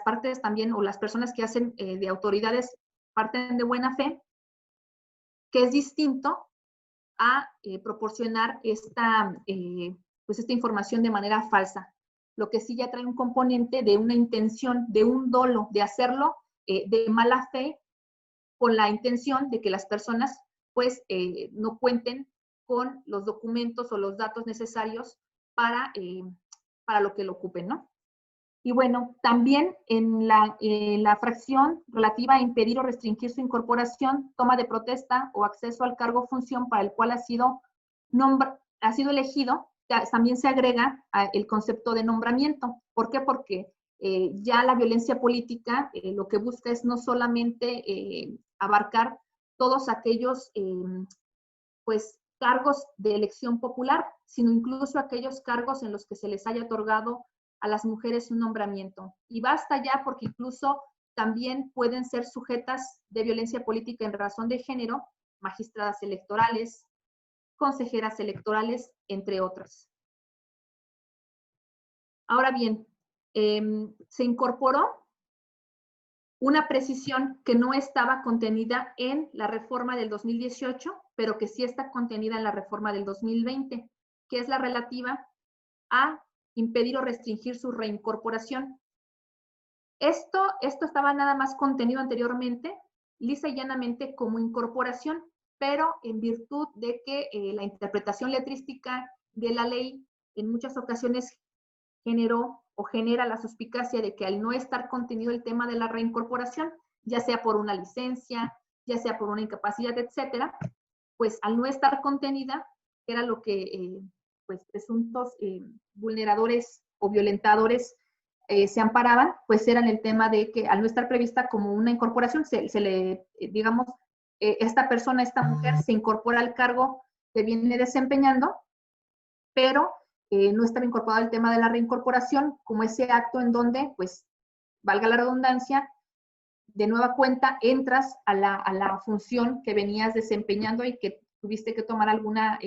partes también, o las personas que hacen de autoridades parten de buena fe, que es distinto a proporcionar esta información de manera falsa. Lo que sí ya trae un componente de una intención, de un dolo, de hacerlo de mala fe, con la intención de que las personas pues no cuenten con los documentos o los datos necesarios para para lo que lo ocupen, ¿no? Y bueno, también en la fracción relativa a impedir o restringir su incorporación, toma de protesta o acceso al cargo o función para el cual ha sido elegido, también se agrega el concepto de nombramiento. ¿Por qué? Porque ya la violencia política lo que busca es no solamente abarcar todos aquellos pues cargos de elección popular, sino incluso aquellos cargos en los que se les haya otorgado a las mujeres un nombramiento. Y basta ya porque incluso también pueden ser sujetas de violencia política en razón de género, magistradas electorales, consejeras electorales, entre otras. Ahora bien, se incorporó una precisión que no estaba contenida en la reforma del 2018, pero que sí está contenida en la reforma del 2020, que es la relativa a impedir o restringir su reincorporación. Esto estaba nada más contenido anteriormente, lisa y llanamente como incorporación, pero en virtud de que la interpretación letrística de la ley en muchas ocasiones generó o genera la suspicacia de que al no estar contenido el tema de la reincorporación, ya sea por una licencia, ya sea por una incapacidad, etcétera, pues al no estar contenida, era lo que pues presuntos vulneradores o violentadores se amparaban, pues eran el tema de que al no estar prevista como una incorporación, se le, digamos, esta persona, esta mujer, se incorpora al cargo que viene desempeñando, pero no estaba incorporado el tema de la reincorporación como ese acto en donde, pues, valga la redundancia, de nueva cuenta entras a la función que venías desempeñando y que tuviste que tomar alguna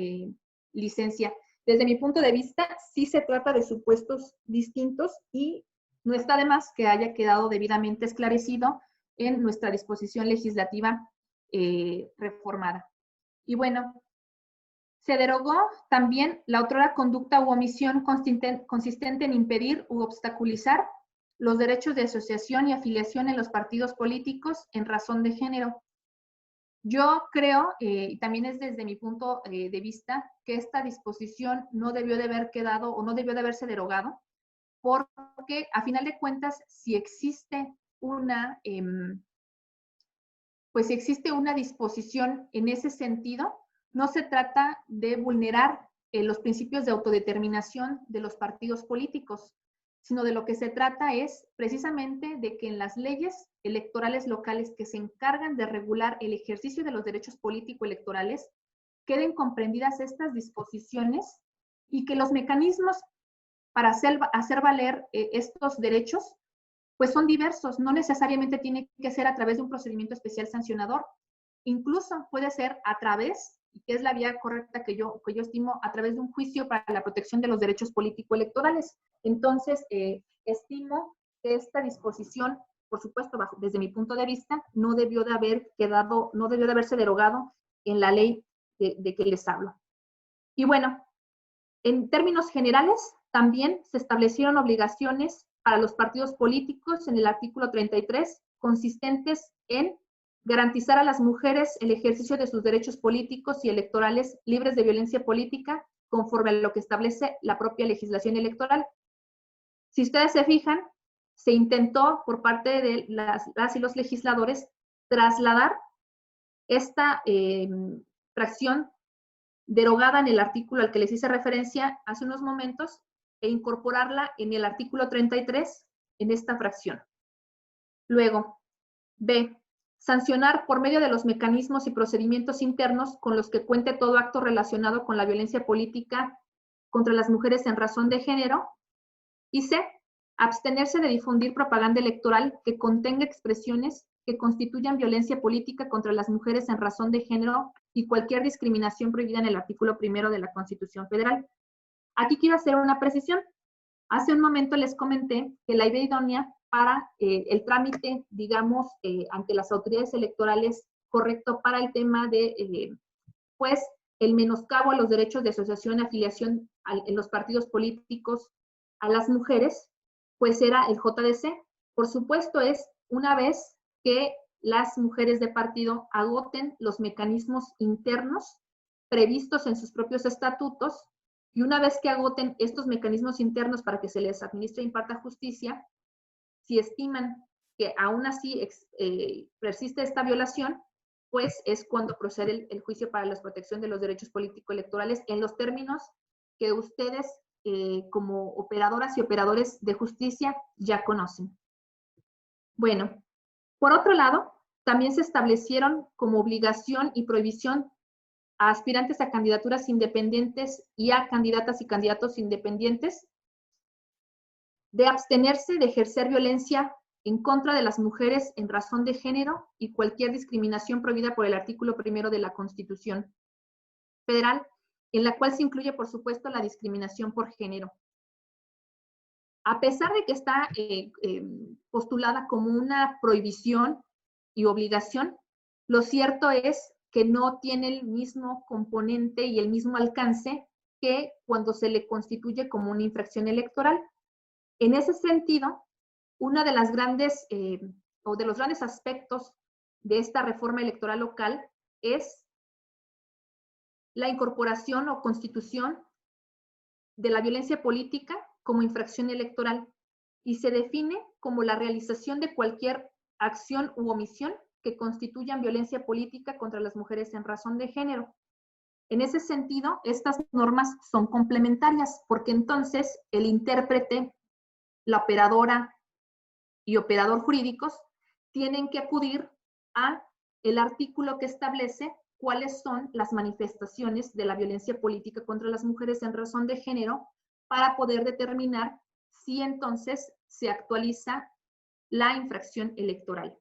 licencia. Desde mi punto de vista, sí se trata de supuestos distintos y no está de más que haya quedado debidamente esclarecido en nuestra disposición legislativa reformada. Y bueno, se derogó también la otrora conducta u omisión consistente en impedir u obstaculizar los derechos de asociación y afiliación en los partidos políticos en razón de género. Yo creo, y también es desde mi punto de vista, que esta disposición no debió de haber quedado o no debió de haberse derogado, porque a final de cuentas, si existe una, pues si existe una disposición en ese sentido, no se trata de vulnerar los principios de autodeterminación de los partidos políticos, sino de lo que se trata es precisamente de que en las leyes electorales locales que se encargan de regular el ejercicio de los derechos político-electorales queden comprendidas estas disposiciones y que los mecanismos para hacer valer estos derechos pues son diversos, no necesariamente tiene que ser a través de un procedimiento especial sancionador, incluso puede ser a través, y que es la vía correcta que yo estimo, a través de un juicio para la protección de los derechos político-electorales. Entonces, estimo que esta disposición, por supuesto, desde mi punto de vista, no debió de haberse derogado en la ley de que les hablo. Y bueno, en términos generales, también se establecieron obligaciones para los partidos políticos en el artículo 33, consistentes en garantizar a las mujeres el ejercicio de sus derechos políticos y electorales libres de violencia política, conforme a lo que establece la propia legislación electoral. Si ustedes se fijan, se intentó por parte de las y los legisladores trasladar esta fracción derogada en el artículo al que les hice referencia hace unos momentos e incorporarla en el artículo 33 en esta fracción. Luego, B, sancionar por medio de los mecanismos y procedimientos internos con los que cuente todo acto relacionado con la violencia política contra las mujeres en razón de género. Y C, abstenerse de difundir propaganda electoral que contenga expresiones que constituyan violencia política contra las mujeres en razón de género y cualquier discriminación prohibida en el artículo 1 de la Constitución Federal. Aquí quiero hacer una precisión. Hace un momento les comenté que la idea idónea para el trámite, digamos, ante las autoridades electorales correcto para el tema de, pues, el menoscabo a los derechos de asociación y afiliación en los partidos políticos a las mujeres, pues era el JDC. Por supuesto, es una vez que las mujeres de partido agoten los mecanismos internos previstos en sus propios estatutos Y una vez que agoten estos mecanismos internos para que se les administre e imparta justicia, si estiman que aún así persiste esta violación, pues es cuando procede el juicio para la protección de los derechos político-electorales en los términos que ustedes como operadoras y operadores de justicia ya conocen. Bueno, por otro lado, también se establecieron como obligación y prohibición a aspirantes a candidaturas independientes y a candidatas y candidatos independientes de abstenerse de ejercer violencia en contra de las mujeres en razón de género y cualquier discriminación prohibida por el artículo 1 de la Constitución Federal, en la cual se incluye, por supuesto, la discriminación por género. A pesar de que está postulada como una prohibición y obligación, lo cierto es que no tiene el mismo componente y el mismo alcance que cuando se le constituye como una infracción electoral. En ese sentido, una de las grandes o de los grandes aspectos de esta reforma electoral local es la incorporación o constitución de la violencia política como infracción electoral y se define como la realización de cualquier acción u omisión que constituyan violencia política contra las mujeres en razón de género. En ese sentido, estas normas son complementarias porque entonces el intérprete, la operadora y operador jurídicos tienen que acudir a el artículo que establece cuáles son las manifestaciones de la violencia política contra las mujeres en razón de género para poder determinar si entonces se actualiza la infracción electoral.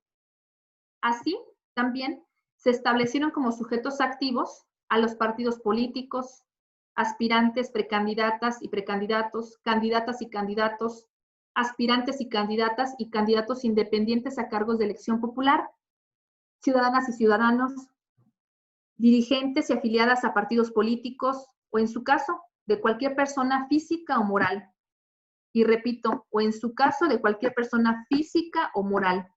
Así, también se establecieron como sujetos activos a los partidos políticos, aspirantes, precandidatas y precandidatos, candidatas y candidatos, aspirantes y candidatos independientes a cargos de elección popular, ciudadanas y ciudadanos, dirigentes y afiliadas a partidos políticos, o en su caso, de cualquier persona física o moral. Y repito, o en su caso, de cualquier persona física o moral.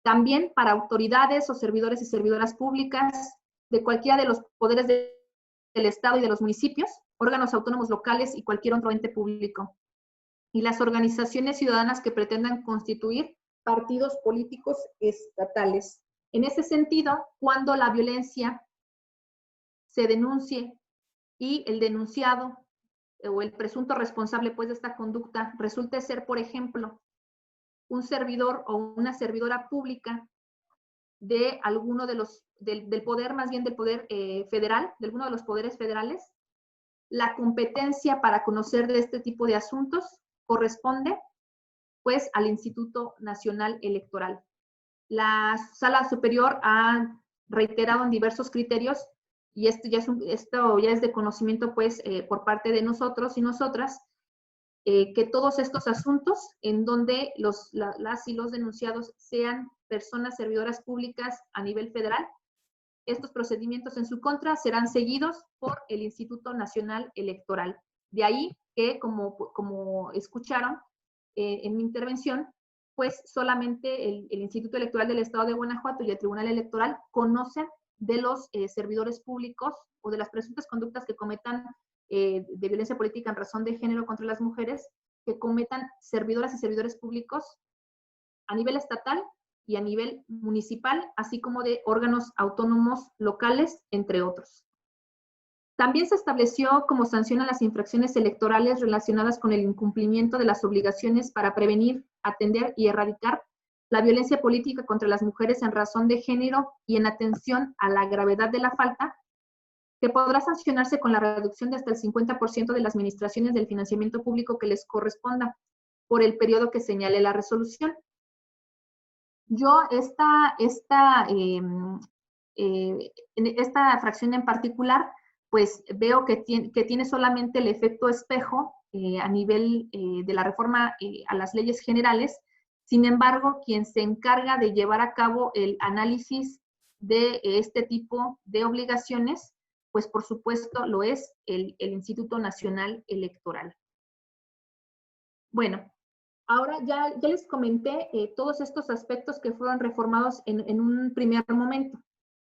También para autoridades o servidores y servidoras públicas de cualquiera de los poderes del Estado y de los municipios, órganos autónomos locales y cualquier otro ente público. Y las organizaciones ciudadanas que pretendan constituir partidos políticos estatales. En ese sentido, cuando la violencia se denuncie y el denunciado o el presunto responsable pues, de esta conducta resulte ser, por ejemplo, un servidor o una servidora pública de alguno de los, del poder, más bien del poder federal, de alguno de los poderes federales, la competencia para conocer de este tipo de asuntos corresponde pues al Instituto Nacional Electoral. La Sala Superior ha reiterado en diversos criterios, y esto ya es de conocimiento pues por parte de nosotros y nosotras, que todos estos asuntos en donde las y los denunciados sean personas servidoras públicas a nivel federal, estos procedimientos en su contra serán seguidos por el Instituto Nacional Electoral. De ahí que, como escucharon en mi intervención, pues solamente el Instituto Electoral del Estado de Guanajuato y el Tribunal Electoral conocen de los servidores públicos o de las presuntas conductas que cometan de violencia política en razón de género contra las mujeres, que cometan servidoras y servidores públicos a nivel estatal y a nivel municipal, así como de órganos autónomos locales, entre otros. También se estableció como sanción a las infracciones electorales relacionadas con el incumplimiento de las obligaciones para prevenir, atender y erradicar la violencia política contra las mujeres en razón de género y en atención a la gravedad de la falta, que podrá sancionarse con la reducción de hasta el 50% de las administraciones del financiamiento público que les corresponda por el periodo que señale la resolución. Yo esta fracción en particular, pues veo que tiene solamente el efecto espejo a nivel de la reforma a las leyes generales. Sin embargo, quien se encarga de llevar a cabo el análisis de este tipo de obligaciones, pues por supuesto lo es el Instituto Nacional Electoral. Bueno, ahora ya les comenté todos estos aspectos que fueron reformados en un primer momento.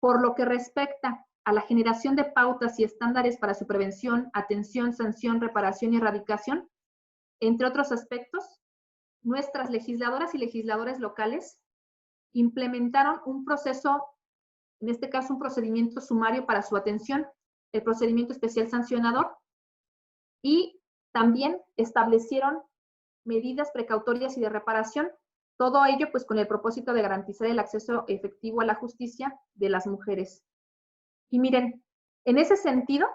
Por lo que respecta a la generación de pautas y estándares para su prevención, atención, sanción, reparación y erradicación, entre otros aspectos, nuestras legisladoras y legisladores locales implementaron un proceso, en este caso un procedimiento sumario para su atención, el procedimiento especial sancionador, y también establecieron medidas precautorias y de reparación, todo ello pues con el propósito de garantizar el acceso efectivo a la justicia de las mujeres. Y miren, en ese sentido,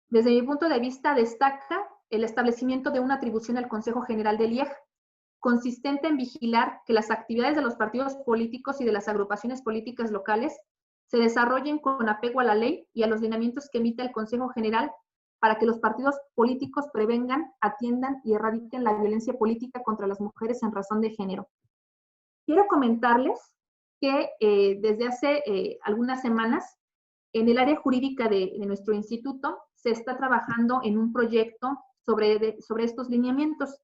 desde mi punto de vista, destaca el establecimiento de una atribución al Consejo General del IEG, consistente en vigilar que las actividades de los partidos políticos y de las agrupaciones políticas locales se desarrollen con apego a la ley y a los lineamientos que emite el Consejo General para que los partidos políticos prevengan, atiendan y erradiquen la violencia política contra las mujeres en razón de género. Quiero comentarles que desde hace algunas semanas, en el área jurídica de nuestro instituto, se está trabajando en un proyecto sobre estos lineamientos.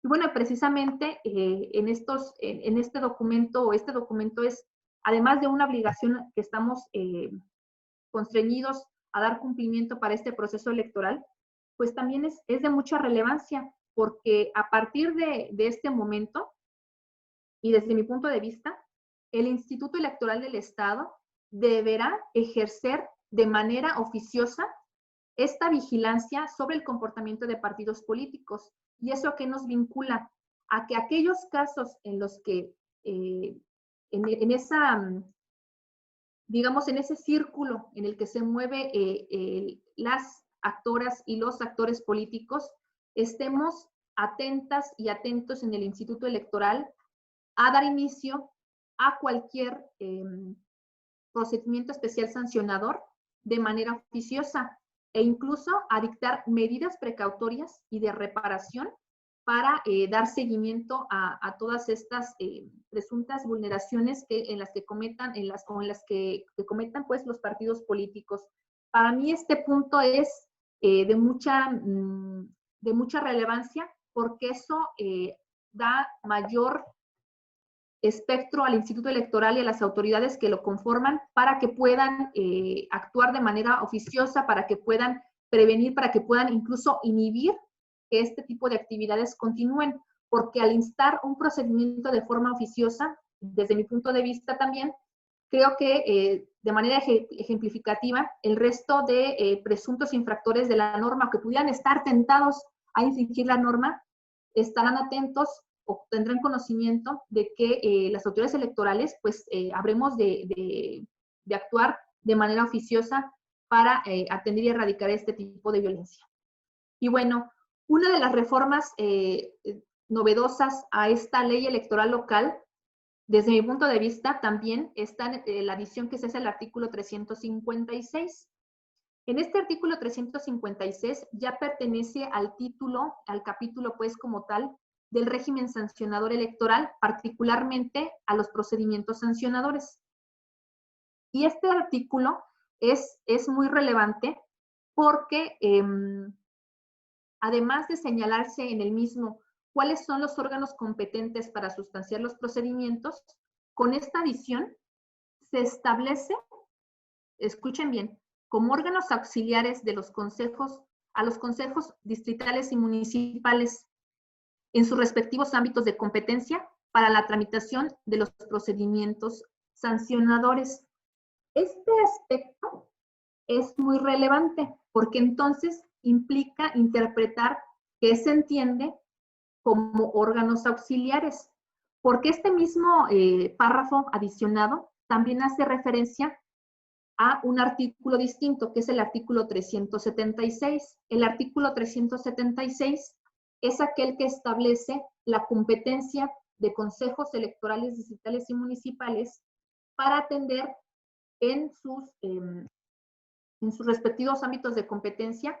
Y bueno, precisamente en este documento, este documento es, además de una obligación que estamos constreñidos a dar cumplimiento para este proceso electoral, pues también es de mucha relevancia, porque a partir de este momento, y desde mi punto de vista, el Instituto Electoral del Estado deberá ejercer de manera oficiosa esta vigilancia sobre el comportamiento de partidos políticos. ¿Y eso qué nos vincula? A que aquellos casos en los que en ese círculo en el que se mueve las actoras y los actores políticos, estemos atentas y atentos en el Instituto Electoral a dar inicio a cualquier procedimiento especial sancionador de manera oficiosa e incluso a dictar medidas precautorias y de reparación para dar seguimiento a todas estas presuntas vulneraciones en las que cometan pues los partidos políticos. Para mí este punto es de mucha relevancia, porque eso da mayor espectro al Instituto Electoral y a las autoridades que lo conforman para que puedan actuar de manera oficiosa, para que puedan prevenir, para que puedan incluso inhibir que este tipo de actividades continúen, porque al instar un procedimiento de forma oficiosa, desde mi punto de vista también, creo que de manera ejemplificativa, el resto de presuntos infractores de la norma que pudieran estar tentados a infringir la norma, estarán atentos o tendrán conocimiento de que las autoridades electorales pues habremos de actuar de manera oficiosa para atender y erradicar este tipo de violencia. Y bueno, una de las reformas novedosas a esta ley electoral local, desde mi punto de vista, también está la adición que se hace al artículo 356. En este artículo 356 ya pertenece al capítulo pues como tal, del régimen sancionador electoral, particularmente a los procedimientos sancionadores. Y este artículo es muy relevante porque además de señalarse en el mismo cuáles son los órganos competentes para sustanciar los procedimientos, con esta adición se establece, escuchen bien, como órganos auxiliares de los consejos, a los consejos distritales y municipales en sus respectivos ámbitos de competencia para la tramitación de los procedimientos sancionadores. Este aspecto es muy relevante porque entonces implica interpretar qué se entiende como órganos auxiliares, porque este mismo párrafo adicionado también hace referencia a un artículo distinto, que es el artículo 376. El artículo 376 es aquel que establece la competencia de consejos electorales distritales y municipales para atender en sus respectivos ámbitos de competencia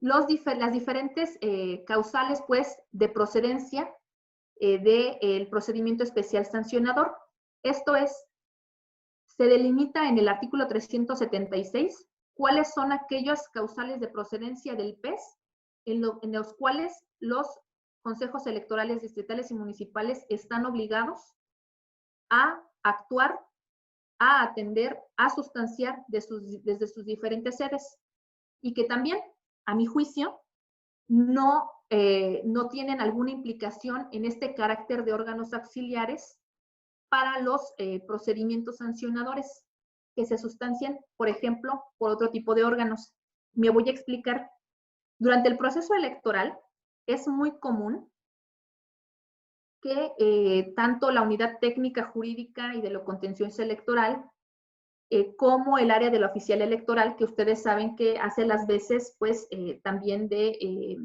las diferentes causales pues, de procedencia del procedimiento especial sancionador. Esto es, se delimita en el artículo 376 cuáles son aquellas causales de procedencia del PES en los cuales los consejos electorales distritales y municipales están obligados a actuar a atender, a sustanciar desde sus diferentes sedes y que también, a mi juicio, no tienen alguna implicación en este carácter de órganos auxiliares para los procedimientos sancionadores que se sustancian, por ejemplo, por otro tipo de órganos. Me voy a explicar. Durante el proceso electoral es muy común que tanto la unidad técnica jurídica y de lo contencioso electoral como el área de la oficial electoral, que ustedes saben que hace las veces, pues, también de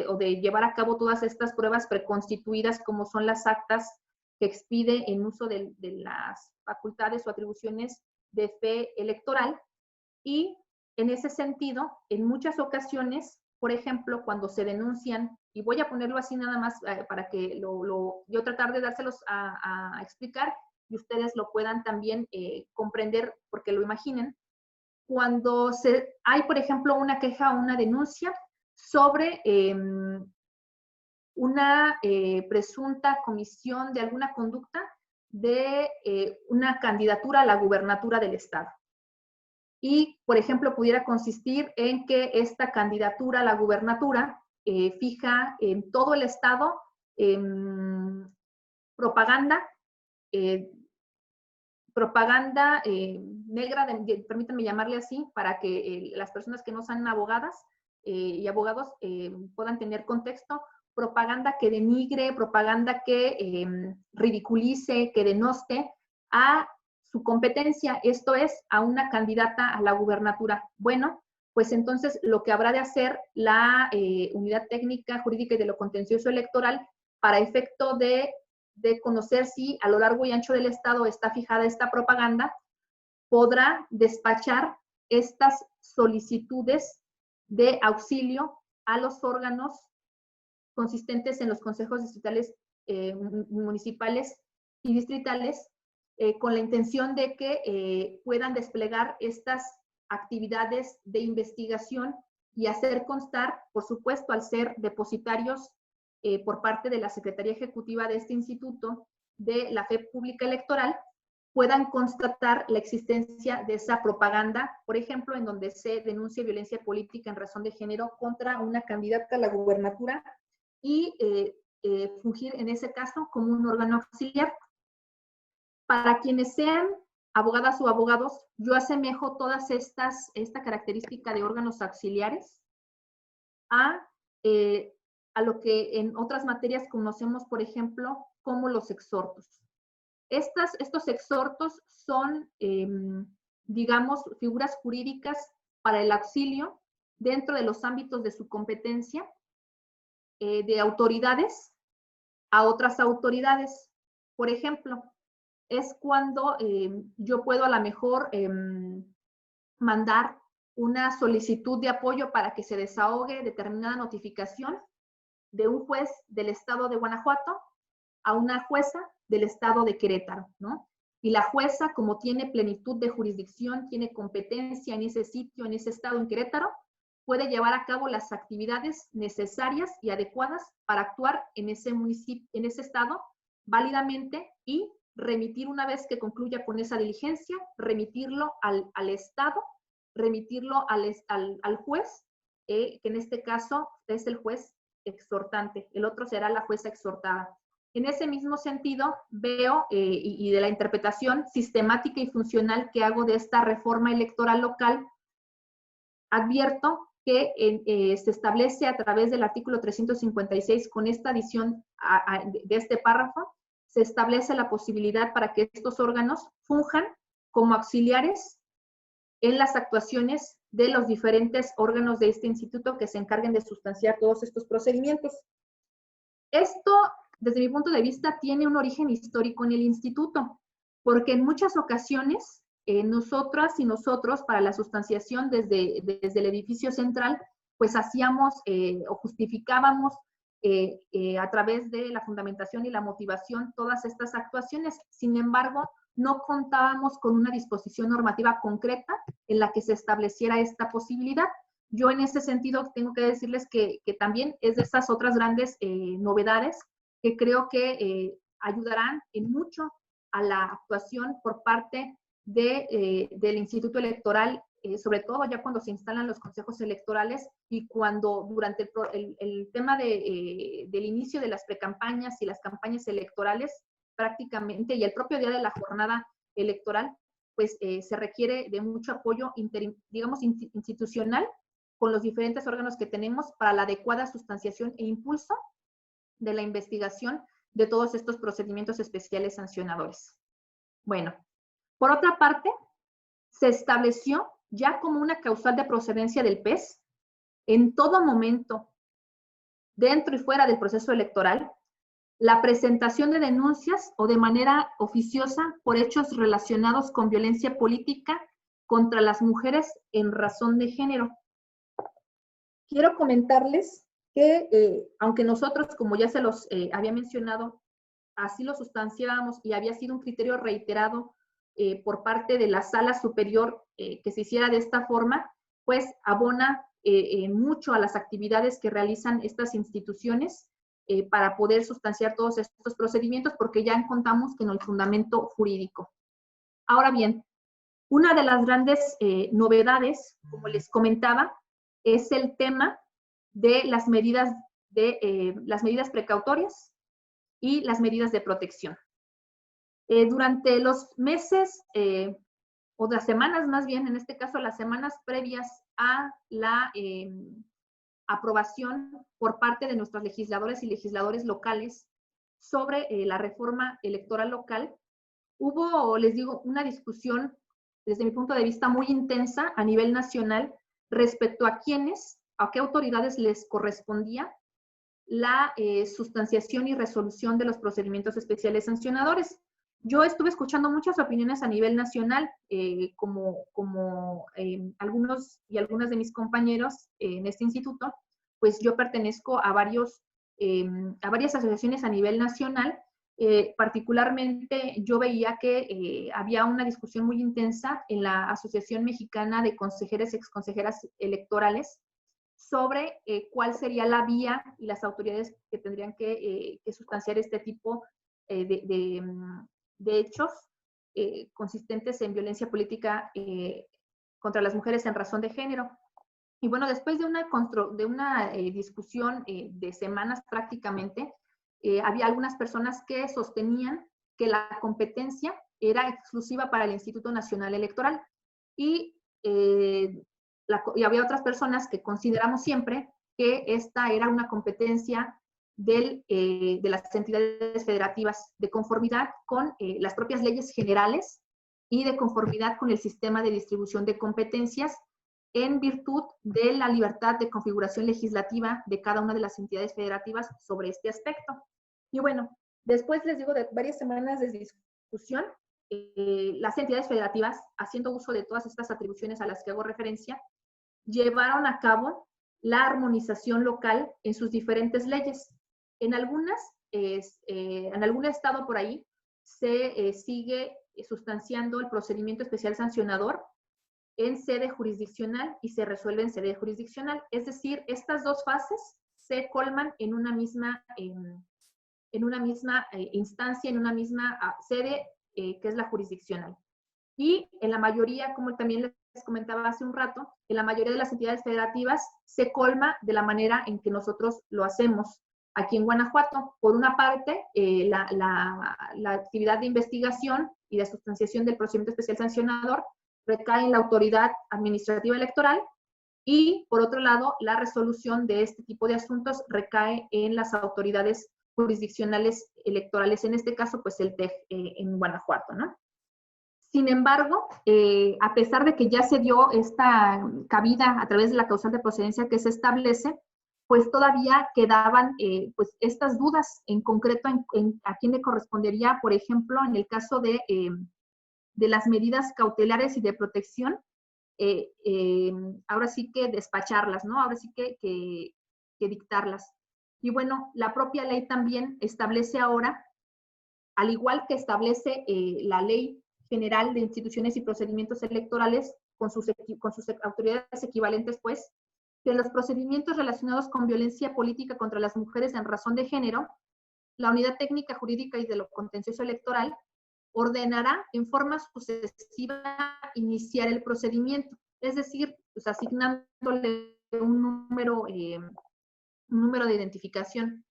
o de llevar a cabo todas estas pruebas preconstituidas, como son las actas que expide en uso de las facultades o atribuciones de fe electoral. Y en ese sentido, en muchas ocasiones, por ejemplo, cuando se denuncian, y voy a ponerlo así nada más para que yo tratar de dárselos a explicar y ustedes lo puedan también comprender porque lo imaginen. Cuando hay, por ejemplo, una queja o una denuncia sobre una presunta comisión de alguna conducta de una candidatura a la gubernatura del Estado. Y, por ejemplo, pudiera consistir en que esta candidatura a la gubernatura fija en todo el Estado propaganda, negra, permítanme llamarle así, para que las personas que no sean abogadas y abogados puedan tener contexto, propaganda que denigre, propaganda que ridiculice, que denoste a su competencia, esto es, a una candidata a la gubernatura. Bueno, pues entonces lo que habrá de hacer la Unidad Técnica Jurídica y de lo Contencioso Electoral para efecto de conocer si a lo largo y ancho del Estado está fijada esta propaganda, podrá despachar estas solicitudes de auxilio a los órganos consistentes en los consejos distritales, municipales y distritales, con la intención de que puedan desplegar estas actividades de investigación y hacer constar, por supuesto, al ser depositarios por parte de la Secretaría Ejecutiva de este instituto de la Fe Pública Electoral, puedan constatar la existencia de esa propaganda, por ejemplo, en donde se denuncia violencia política en razón de género contra una candidata a la gubernatura y fungir en ese caso como un órgano auxiliar. Para quienes sean abogadas o abogados, yo asemejo todas esta característica de órganos auxiliares a lo que en otras materias conocemos, por ejemplo, como los exhortos. Estos exhortos son, digamos, figuras jurídicas para el auxilio dentro de los ámbitos de su competencia de autoridades a otras autoridades. Por ejemplo, es cuando yo puedo a lo mejor mandar una solicitud de apoyo para que se desahogue determinada notificación de un juez del estado de Guanajuato a una jueza del estado de Querétaro, ¿no? Y la jueza, como tiene plenitud de jurisdicción, tiene competencia en ese sitio, en ese estado, en Querétaro, puede llevar a cabo las actividades necesarias y adecuadas para actuar en ese municipio, en ese estado, válidamente y remitir una vez que concluya con esa diligencia, remitirlo al estado, remitirlo al juez, que en este caso es el juez exhortante, el otro será la jueza exhortada. En ese mismo sentido, veo, y de la interpretación sistemática y funcional que hago de esta reforma electoral local, advierto que se establece a través del artículo 356, con esta adición de este párrafo, se establece la posibilidad para que estos órganos funjan como auxiliares en las actuaciones de los diferentes órganos de este instituto que se encarguen de sustanciar todos estos procedimientos. Esto, desde mi punto de vista, tiene un origen histórico en el instituto, porque en muchas ocasiones nosotras y nosotros, para la sustanciación desde el edificio central, pues hacíamos o justificábamos a través de la fundamentación y la motivación todas estas actuaciones. Sin embargo, no contábamos con una disposición normativa concreta en la que se estableciera esta posibilidad. Yo en ese sentido tengo que decirles que también es de esas otras grandes novedades que creo que ayudarán en mucho a la actuación por parte del Instituto Electoral, sobre todo ya cuando se instalan los consejos electorales y cuando durante el tema del inicio de las precampañas y las campañas electorales prácticamente, y el propio día de la jornada electoral, pues se requiere de mucho apoyo, digamos, institucional con los diferentes órganos que tenemos para la adecuada sustanciación e impulso de la investigación de todos estos procedimientos especiales sancionadores. Bueno, por otra parte, se estableció ya como una causal de procedencia del PES en todo momento, dentro y fuera del proceso electoral, la presentación de denuncias o de manera oficiosa por hechos relacionados con violencia política contra las mujeres en razón de género. Quiero comentarles que, aunque nosotros, como ya se los había mencionado, así lo sustanciábamos y había sido un criterio reiterado por parte de la sala superior que se hiciera de esta forma, pues abona mucho a las actividades que realizan estas instituciones para poder sustanciar todos estos procedimientos, porque ya contamos con el fundamento jurídico. Ahora bien, una de las grandes novedades, como les comentaba, es el tema de las medidas precautorias y las medidas de protección. Durante los meses, o las semanas más bien, en este caso las semanas previas a la aprobación por parte de nuestros legisladores y legisladores locales sobre la reforma electoral local, hubo, les digo, una discusión desde mi punto de vista muy intensa a nivel nacional respecto a qué autoridades les correspondía la sustanciación y resolución de los procedimientos especiales sancionadores. Yo estuve escuchando muchas opiniones a nivel nacional, como algunos y algunas de mis compañeros en este instituto, pues yo pertenezco a varias asociaciones a nivel nacional. Particularmente yo veía que había una discusión muy intensa en la Asociación Mexicana de Consejeras y Exconsejeras Electorales sobre cuál sería la vía y las autoridades que tendrían que sustanciar este tipo de hechos consistentes en violencia política contra las mujeres en razón de género. Y bueno, después de una discusión de semanas prácticamente, había algunas personas que sostenían que la competencia era exclusiva para el Instituto Nacional Electoral y había otras personas que consideramos siempre que esta era una competencia de las entidades federativas de conformidad con las propias leyes generales y de conformidad con el sistema de distribución de competencias en virtud de la libertad de configuración legislativa de cada una de las entidades federativas sobre este aspecto. Y bueno, después les digo de varias semanas de discusión, las entidades federativas, haciendo uso de todas estas atribuciones a las que hago referencia, llevaron a cabo la armonización local en sus diferentes leyes. En algún estado por ahí se sigue sustanciando el procedimiento especial sancionador en sede jurisdiccional y se resuelve en sede jurisdiccional. Es decir, estas dos fases se colman en una misma instancia, en una misma sede, que es la jurisdiccional. Y en la mayoría, como también les comentaba hace un rato, en la mayoría de las entidades federativas se colma de la manera en que nosotros lo hacemos aquí en Guanajuato. Por una parte, la actividad de investigación y de sustanciación del procedimiento especial sancionador recae en la autoridad administrativa electoral y, por otro lado, la resolución de este tipo de asuntos recae en las autoridades jurisdiccionales electorales, en este caso, pues el TEG en Guanajuato, ¿no? Sin embargo, a pesar de que ya se dio esta cabida a través de la causal de procedencia que se establece, pues todavía quedaban pues estas dudas en concreto a quién le correspondería, por ejemplo, en el caso de las medidas cautelares y de protección, ahora sí que despacharlas, ¿no? Ahora sí que dictarlas. Y bueno, la propia ley también establece ahora, al igual que establece la Ley General de Instituciones y Procedimientos Electorales con sus autoridades equivalentes, pues, que los procedimientos relacionados con violencia política contra las mujeres en razón de género, la Unidad Técnica Jurídica y de lo Contencioso Electoral ordenará en forma sucesiva iniciar el procedimiento, es decir, pues asignándole un número de identificación,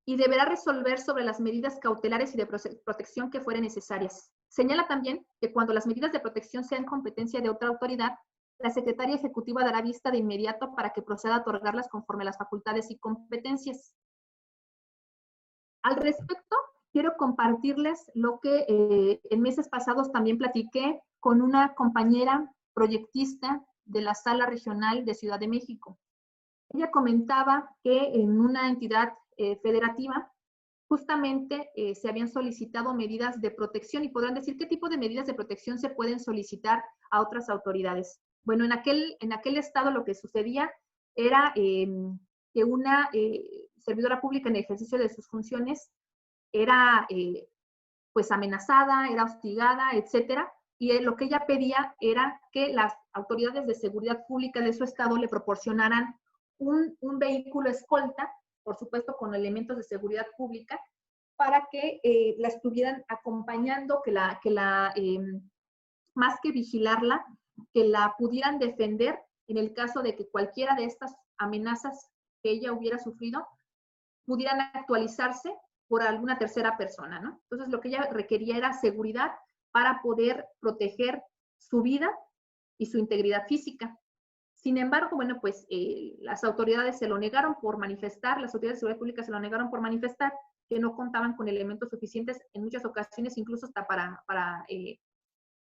y deberá resolver sobre las medidas cautelares y de protección que fueren necesarias. Señala también que cuando las medidas de protección sean competencia de otra autoridad, la Secretaría Ejecutiva dará vista de inmediato para que proceda a otorgarlas conforme a las facultades y competencias. Al respecto, quiero compartirles lo que en meses pasados también platiqué con una compañera proyectista de la Sala Regional de Ciudad de México. Ella comentaba que en una entidad federativa justamente se habían solicitado medidas de protección, y podrán decir qué tipo de medidas de protección se pueden solicitar a otras autoridades. Bueno, en aquel estado lo que sucedía era que una servidora pública en el ejercicio de sus funciones era pues amenazada, era hostigada, etcétera, y lo que ella pedía era que las autoridades de seguridad pública de su estado le proporcionaran un vehículo escolta, por supuesto con elementos de seguridad pública, para que la estuvieran acompañando, más que vigilarla, que la pudieran defender en el caso de que cualquiera de estas amenazas que ella hubiera sufrido pudieran actualizarse por alguna tercera persona, ¿no? Entonces, lo que ella requería era seguridad para poder proteger su vida y su integridad física. Sin embargo, bueno, pues las autoridades se lo negaron por manifestar, las autoridades de seguridad pública se lo negaron por manifestar, que no contaban con elementos suficientes, en muchas ocasiones incluso hasta para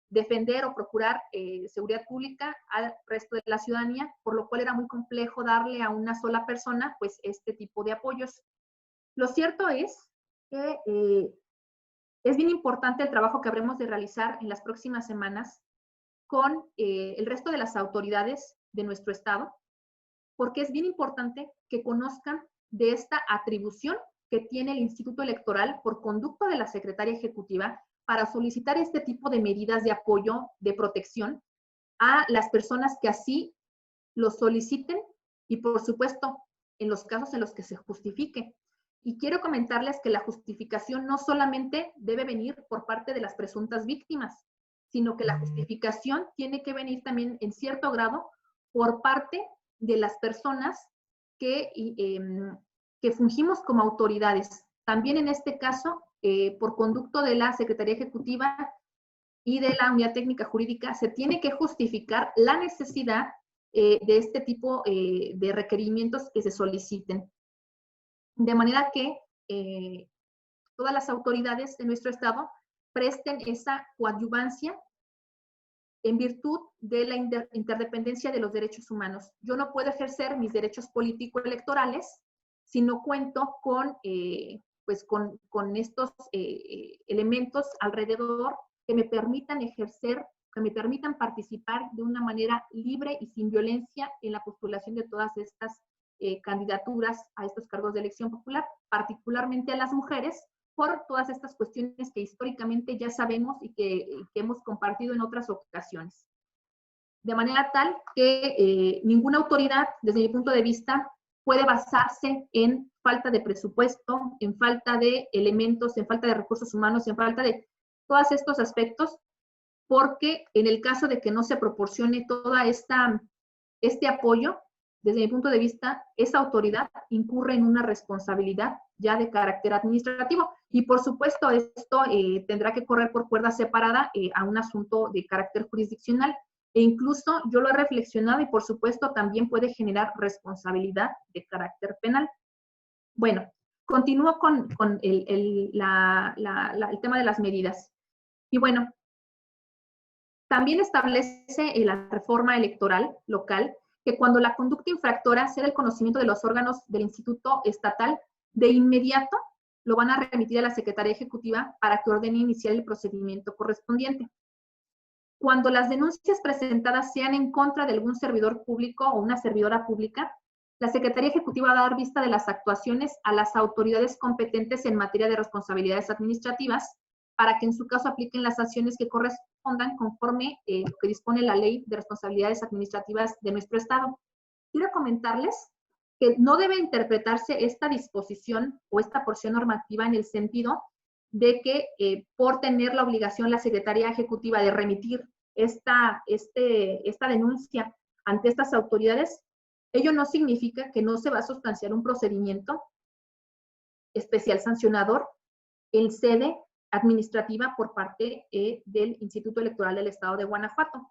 defender o procurar seguridad pública al resto de la ciudadanía, por lo cual era muy complejo darle a una sola persona pues este tipo de apoyos. Lo cierto es que es bien importante el trabajo que habremos de realizar en las próximas semanas con el resto de las autoridades de nuestro estado, porque es bien importante que conozcan de esta atribución que tiene el Instituto Electoral por conducto de la Secretaría Ejecutiva para solicitar este tipo de medidas de apoyo, de protección a las personas que así lo soliciten y, por supuesto, en los casos en los que se justifique. Y quiero comentarles que la justificación no solamente debe venir por parte de las presuntas víctimas, sino que la justificación tiene que venir también en cierto grado por parte de las personas que fungimos como autoridades. También en este caso, por conducto de la Secretaría Ejecutiva y de la Unidad Técnica Jurídica, se tiene que justificar la necesidad de este tipo de requerimientos que se soliciten. De manera que todas las autoridades de nuestro estado presten esa coadyuvancia en virtud de la interdependencia de los derechos humanos. Yo no puedo ejercer mis derechos político-electorales si no cuento con, con estos elementos alrededor que me permitan ejercer, que me permitan participar de una manera libre y sin violencia en la postulación de todas estas candidaturas a estos cargos de elección popular, particularmente a las mujeres, por todas estas cuestiones que históricamente ya sabemos y que hemos compartido en otras ocasiones. De manera tal que ninguna autoridad, desde mi punto de vista, puede basarse en falta de presupuesto, en falta de elementos, en falta de recursos humanos, en falta de todos estos aspectos, porque en el caso de que no se proporcione toda este apoyo, desde mi punto de vista, esa autoridad incurre en una responsabilidad ya de carácter administrativo. Y por supuesto, esto tendrá que correr por cuerda separada a un asunto de carácter jurisdiccional. E incluso yo lo he reflexionado y por supuesto también puede generar responsabilidad de carácter penal. Bueno, continúo con el tema de las medidas. Y bueno, también establece la reforma electoral local que cuando la conducta infractora sea del conocimiento de los órganos del Instituto Estatal, de inmediato lo van a remitir a la Secretaría Ejecutiva para que ordene iniciar el procedimiento correspondiente. Cuando las denuncias presentadas sean en contra de algún servidor público o una servidora pública, la Secretaría Ejecutiva va a dar vista de las actuaciones a las autoridades competentes en materia de responsabilidades administrativas para que en su caso apliquen las sanciones que correspondan conforme lo que dispone la Ley de Responsabilidades Administrativas de nuestro Estado. Quiero comentarles que no debe interpretarse esta disposición o esta porción normativa en el sentido de que por tener la obligación la Secretaría Ejecutiva de remitir esta denuncia ante estas autoridades, ello no significa que no se va a sustanciar un procedimiento especial sancionador en sede administrativa por parte del Instituto Electoral del Estado de Guanajuato.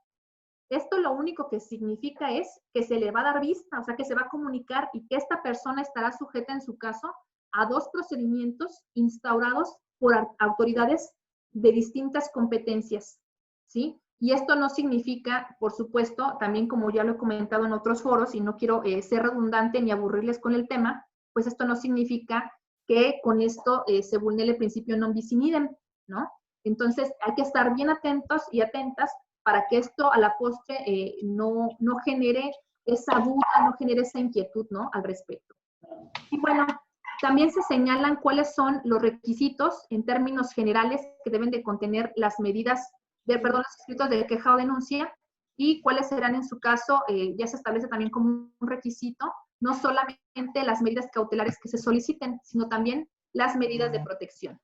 Esto lo único que significa es que se le va a dar vista, o sea, que se va a comunicar y que esta persona estará sujeta en su caso a 2 procedimientos instaurados por autoridades de distintas competencias, ¿sí? Y esto no significa, por supuesto, también como ya lo he comentado en otros foros, y no quiero ser redundante ni aburrirles con el tema, pues esto no significa que con esto se vulnere el principio non bis in idem, ¿no? Entonces, hay que estar bien atentos y atentas para que esto a la postre no genere esa duda, no genere esa inquietud, ¿no?, al respecto. Y bueno, también se señalan cuáles son los requisitos en términos generales que deben de contener las medidas, los escritos de queja o denuncia, y cuáles serán en su caso, ya se establece también como un requisito, no solamente las medidas cautelares que se soliciten, sino también las medidas de protección.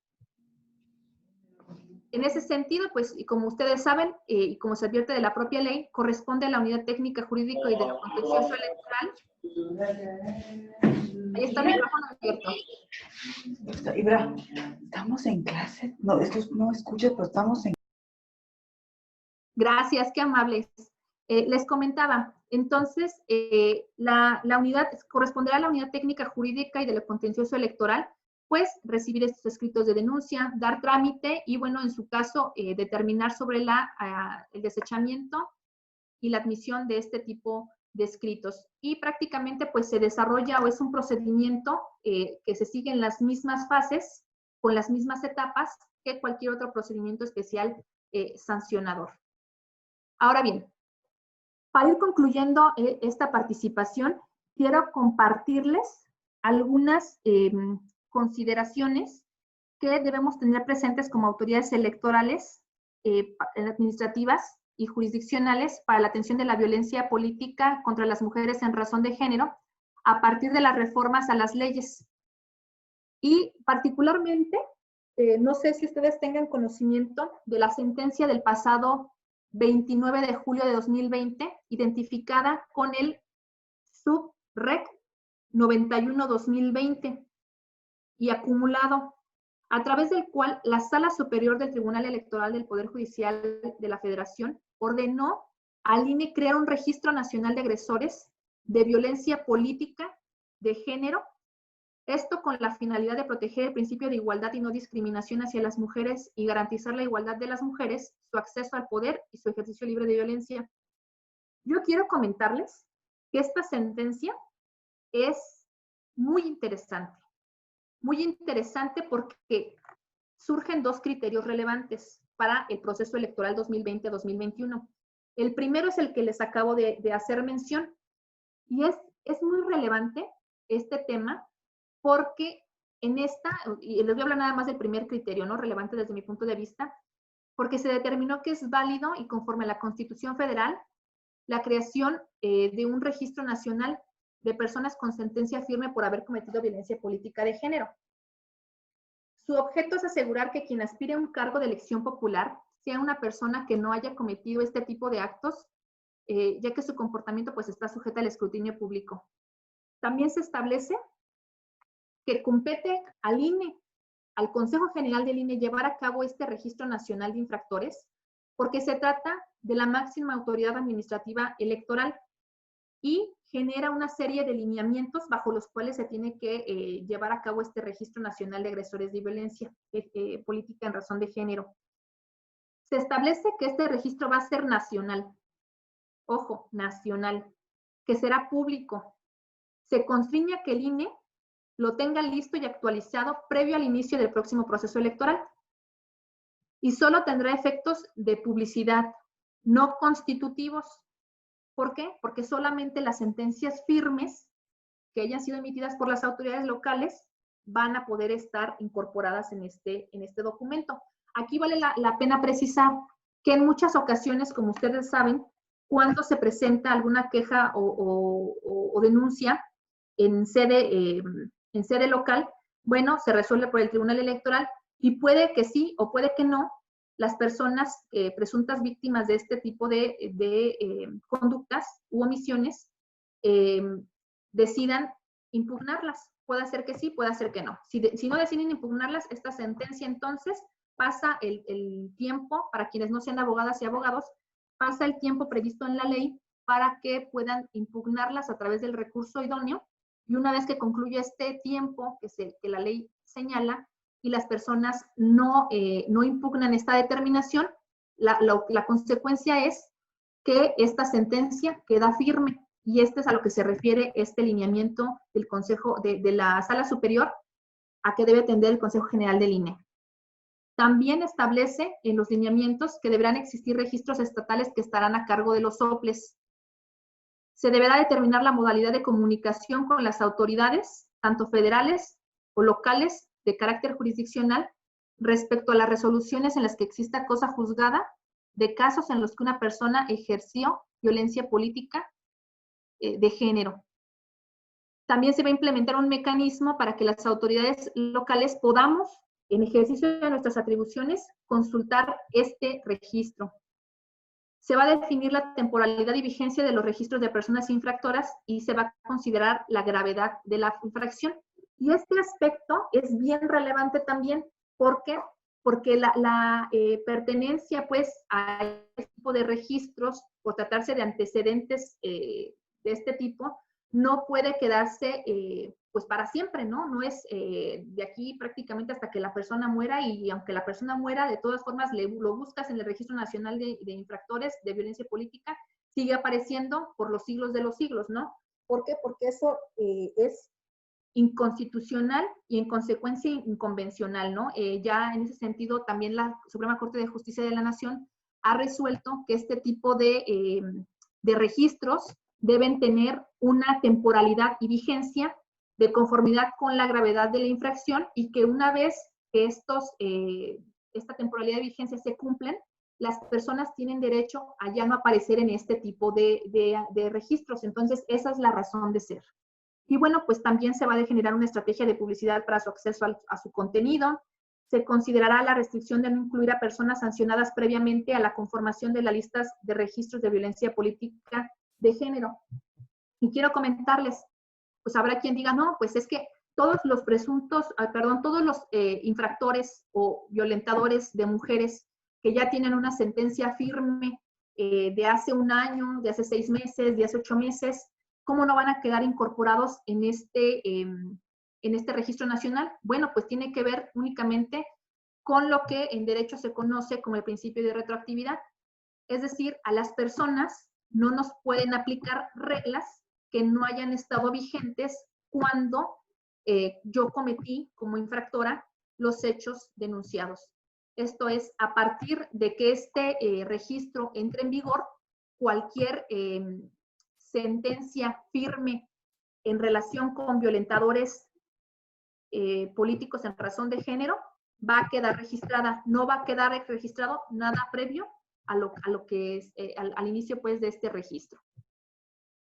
En ese sentido, pues, y como ustedes saben, y como se advierte de la propia ley, corresponde a la Unidad Técnica Jurídica y de lo Contencioso Electoral. Ahí está el micrófono abierto. Ibra, estamos en clase. No, esto no escuchas, pero estamos en... Gracias, qué amables. Les comentaba, entonces, la unidad corresponderá a la Unidad Técnica Jurídica y de lo Contencioso Electoral, pues recibir estos escritos de denuncia, dar trámite y, bueno, en su caso, determinar sobre el desechamiento y la admisión de este tipo de escritos. Y prácticamente, pues, se desarrolla o es un procedimiento que se sigue en las mismas fases, con las mismas etapas que cualquier otro procedimiento especial sancionador. Ahora bien, para ir concluyendo esta participación, quiero compartirles algunas consideraciones que debemos tener presentes como autoridades electorales, administrativas y jurisdiccionales para la atención de la violencia política contra las mujeres en razón de género a partir de las reformas a las leyes. Y particularmente, no sé si ustedes tengan conocimiento de la sentencia del pasado 29 de julio de 2020, identificada con el SUB-REC 91-2020 y acumulado, a través del cual la Sala Superior del Tribunal Electoral del Poder Judicial de la Federación ordenó al INE crear un registro nacional de agresores de violencia política de género, esto con la finalidad de proteger el principio de igualdad y no discriminación hacia las mujeres y garantizar la igualdad de las mujeres, su acceso al poder y su ejercicio libre de violencia. Yo quiero comentarles que esta sentencia es muy interesante porque surgen 2 criterios relevantes para el proceso electoral 2020-2021. El primero es el que les acabo de hacer mención, y es muy relevante este tema porque en esta, y les voy a hablar nada más del primer criterio, ¿no?, relevante desde mi punto de vista, porque se determinó que es válido y conforme a la Constitución Federal la creación de un registro nacional de personas con sentencia firme por haber cometido violencia política de género. Su objeto es asegurar que quien aspire a un cargo de elección popular sea una persona que no haya cometido este tipo de actos, ya que su comportamiento pues está sujeto al escrutinio público. También se establece que compete al INE, al Consejo General del INE, llevar a cabo este registro nacional de infractores, porque se trata de la máxima autoridad administrativa electoral y genera una serie de lineamientos bajo los cuales se tiene que llevar a cabo este registro nacional de agresores de violencia política en razón de género. Se establece que este registro va a ser nacional, ojo, nacional, que será público. Se constriñe a que el INE lo tenga listo y actualizado previo al inicio del próximo proceso electoral. Y solo tendrá efectos de publicidad, no constitutivos. ¿Por qué? Porque solamente las sentencias firmes que hayan sido emitidas por las autoridades locales van a poder estar incorporadas en este documento. Aquí vale la pena precisar que en muchas ocasiones, como ustedes saben, cuando se presenta alguna queja o denuncia en sede local, bueno, se resuelve por el Tribunal Electoral, Y puede que sí o puede que no, las personas presuntas víctimas de este tipo de conductas u omisiones decidan impugnarlas. Puede ser que sí, puede ser que no. Si no deciden impugnarlas, esta sentencia entonces pasa el tiempo, para quienes no sean abogadas y abogados, pasa el tiempo previsto en la ley para que puedan impugnarlas a través del recurso idóneo, y una vez que concluye este tiempo que la ley señala y las personas no impugnan esta determinación, la consecuencia es que esta sentencia queda firme, y este es a lo que se refiere este lineamiento del Consejo de la Sala Superior a que debe atender el Consejo General del INE. También establece en los lineamientos que deberán existir registros estatales que estarán a cargo de los soples. Se deberá determinar la modalidad de comunicación con las autoridades, tanto federales o locales de carácter jurisdiccional, respecto a las resoluciones en las que exista cosa juzgada de casos en los que una persona ejerció violencia política de género. También se va a implementar un mecanismo para que las autoridades locales podamos, en ejercicio de nuestras atribuciones, consultar este registro. Se va a definir la temporalidad y vigencia de los registros de personas infractoras y se va a considerar la gravedad de la infracción. Y este aspecto es bien relevante también. ¿Por qué? Porque la pertenencia pues a este tipo de registros, por tratarse de antecedentes de este tipo, no puede quedarse pues para siempre, ¿no? No es de aquí prácticamente hasta que la persona muera, y aunque la persona muera, de todas formas lo buscas en el Registro Nacional de Infractores de Violencia Política, sigue apareciendo por los siglos de los siglos, ¿no? ¿Por qué? Porque eso es inconstitucional y en consecuencia inconvencional, ¿no? Ya en ese sentido también la Suprema Corte de Justicia de la Nación ha resuelto que este tipo de registros deben tener una temporalidad y vigencia de conformidad con la gravedad de la infracción, y que una vez que esta temporalidad y vigencia se cumplen, las personas tienen derecho a ya no aparecer en este tipo de registros. Entonces, esa es la razón de ser. Y bueno, pues también se va a generar una estrategia de publicidad para su acceso a su contenido. Se considerará la restricción de no incluir a personas sancionadas previamente a la conformación de las listas de registros de violencia política de género. Y quiero comentarles, pues habrá quien diga, no, pues es que todos los todos los infractores o violentadores de mujeres que ya tienen una sentencia firme de hace un año, de hace 6 meses, de hace 8 meses, ¿cómo no van a quedar incorporados en este registro nacional? Bueno, pues tiene que ver únicamente con lo que en derecho se conoce como el principio de retroactividad. Es decir, a las personas no nos pueden aplicar reglas que no hayan estado vigentes cuando yo cometí como infractora los hechos denunciados. Esto es, a partir de que este registro entre en vigor, cualquier sentencia firme en relación con violentadores políticos en razón de género va a quedar registrada. No va a quedar registrado nada previo a lo que es al inicio pues de este registro.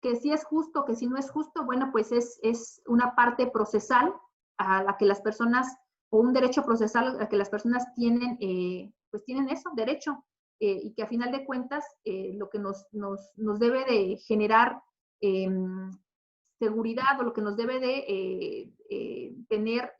Que si es justo, que si no es justo, bueno, pues es una parte procesal a la que las personas, o un derecho procesal a la que las personas tienen, pues tienen eso, derecho, y que a final de cuentas lo que nos debe de generar seguridad, o lo que nos debe de tener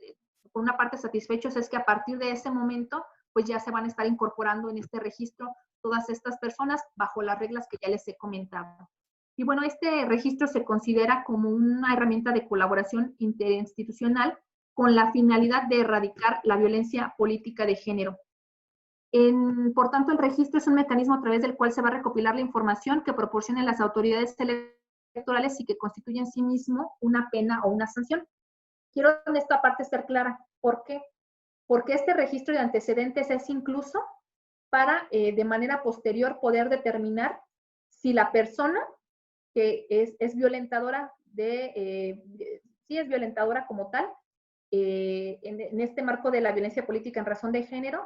por una parte satisfechos, es que a partir de ese momento pues ya se van a estar incorporando en este registro todas estas personas bajo las reglas que ya les he comentado. Y bueno, este registro se considera como una herramienta de colaboración interinstitucional con la finalidad de erradicar la violencia política de género. Por tanto, el registro es un mecanismo a través del cual se va a recopilar la información que proporcionen las autoridades electorales y que constituye en sí mismo una pena o una sanción. Quiero en esta parte ser clara. ¿Por qué? Porque este registro de antecedentes es incluso para, de manera posterior, poder determinar si la persona que es violentadora sí es violentadora como tal, en este marco de la violencia política en razón de género,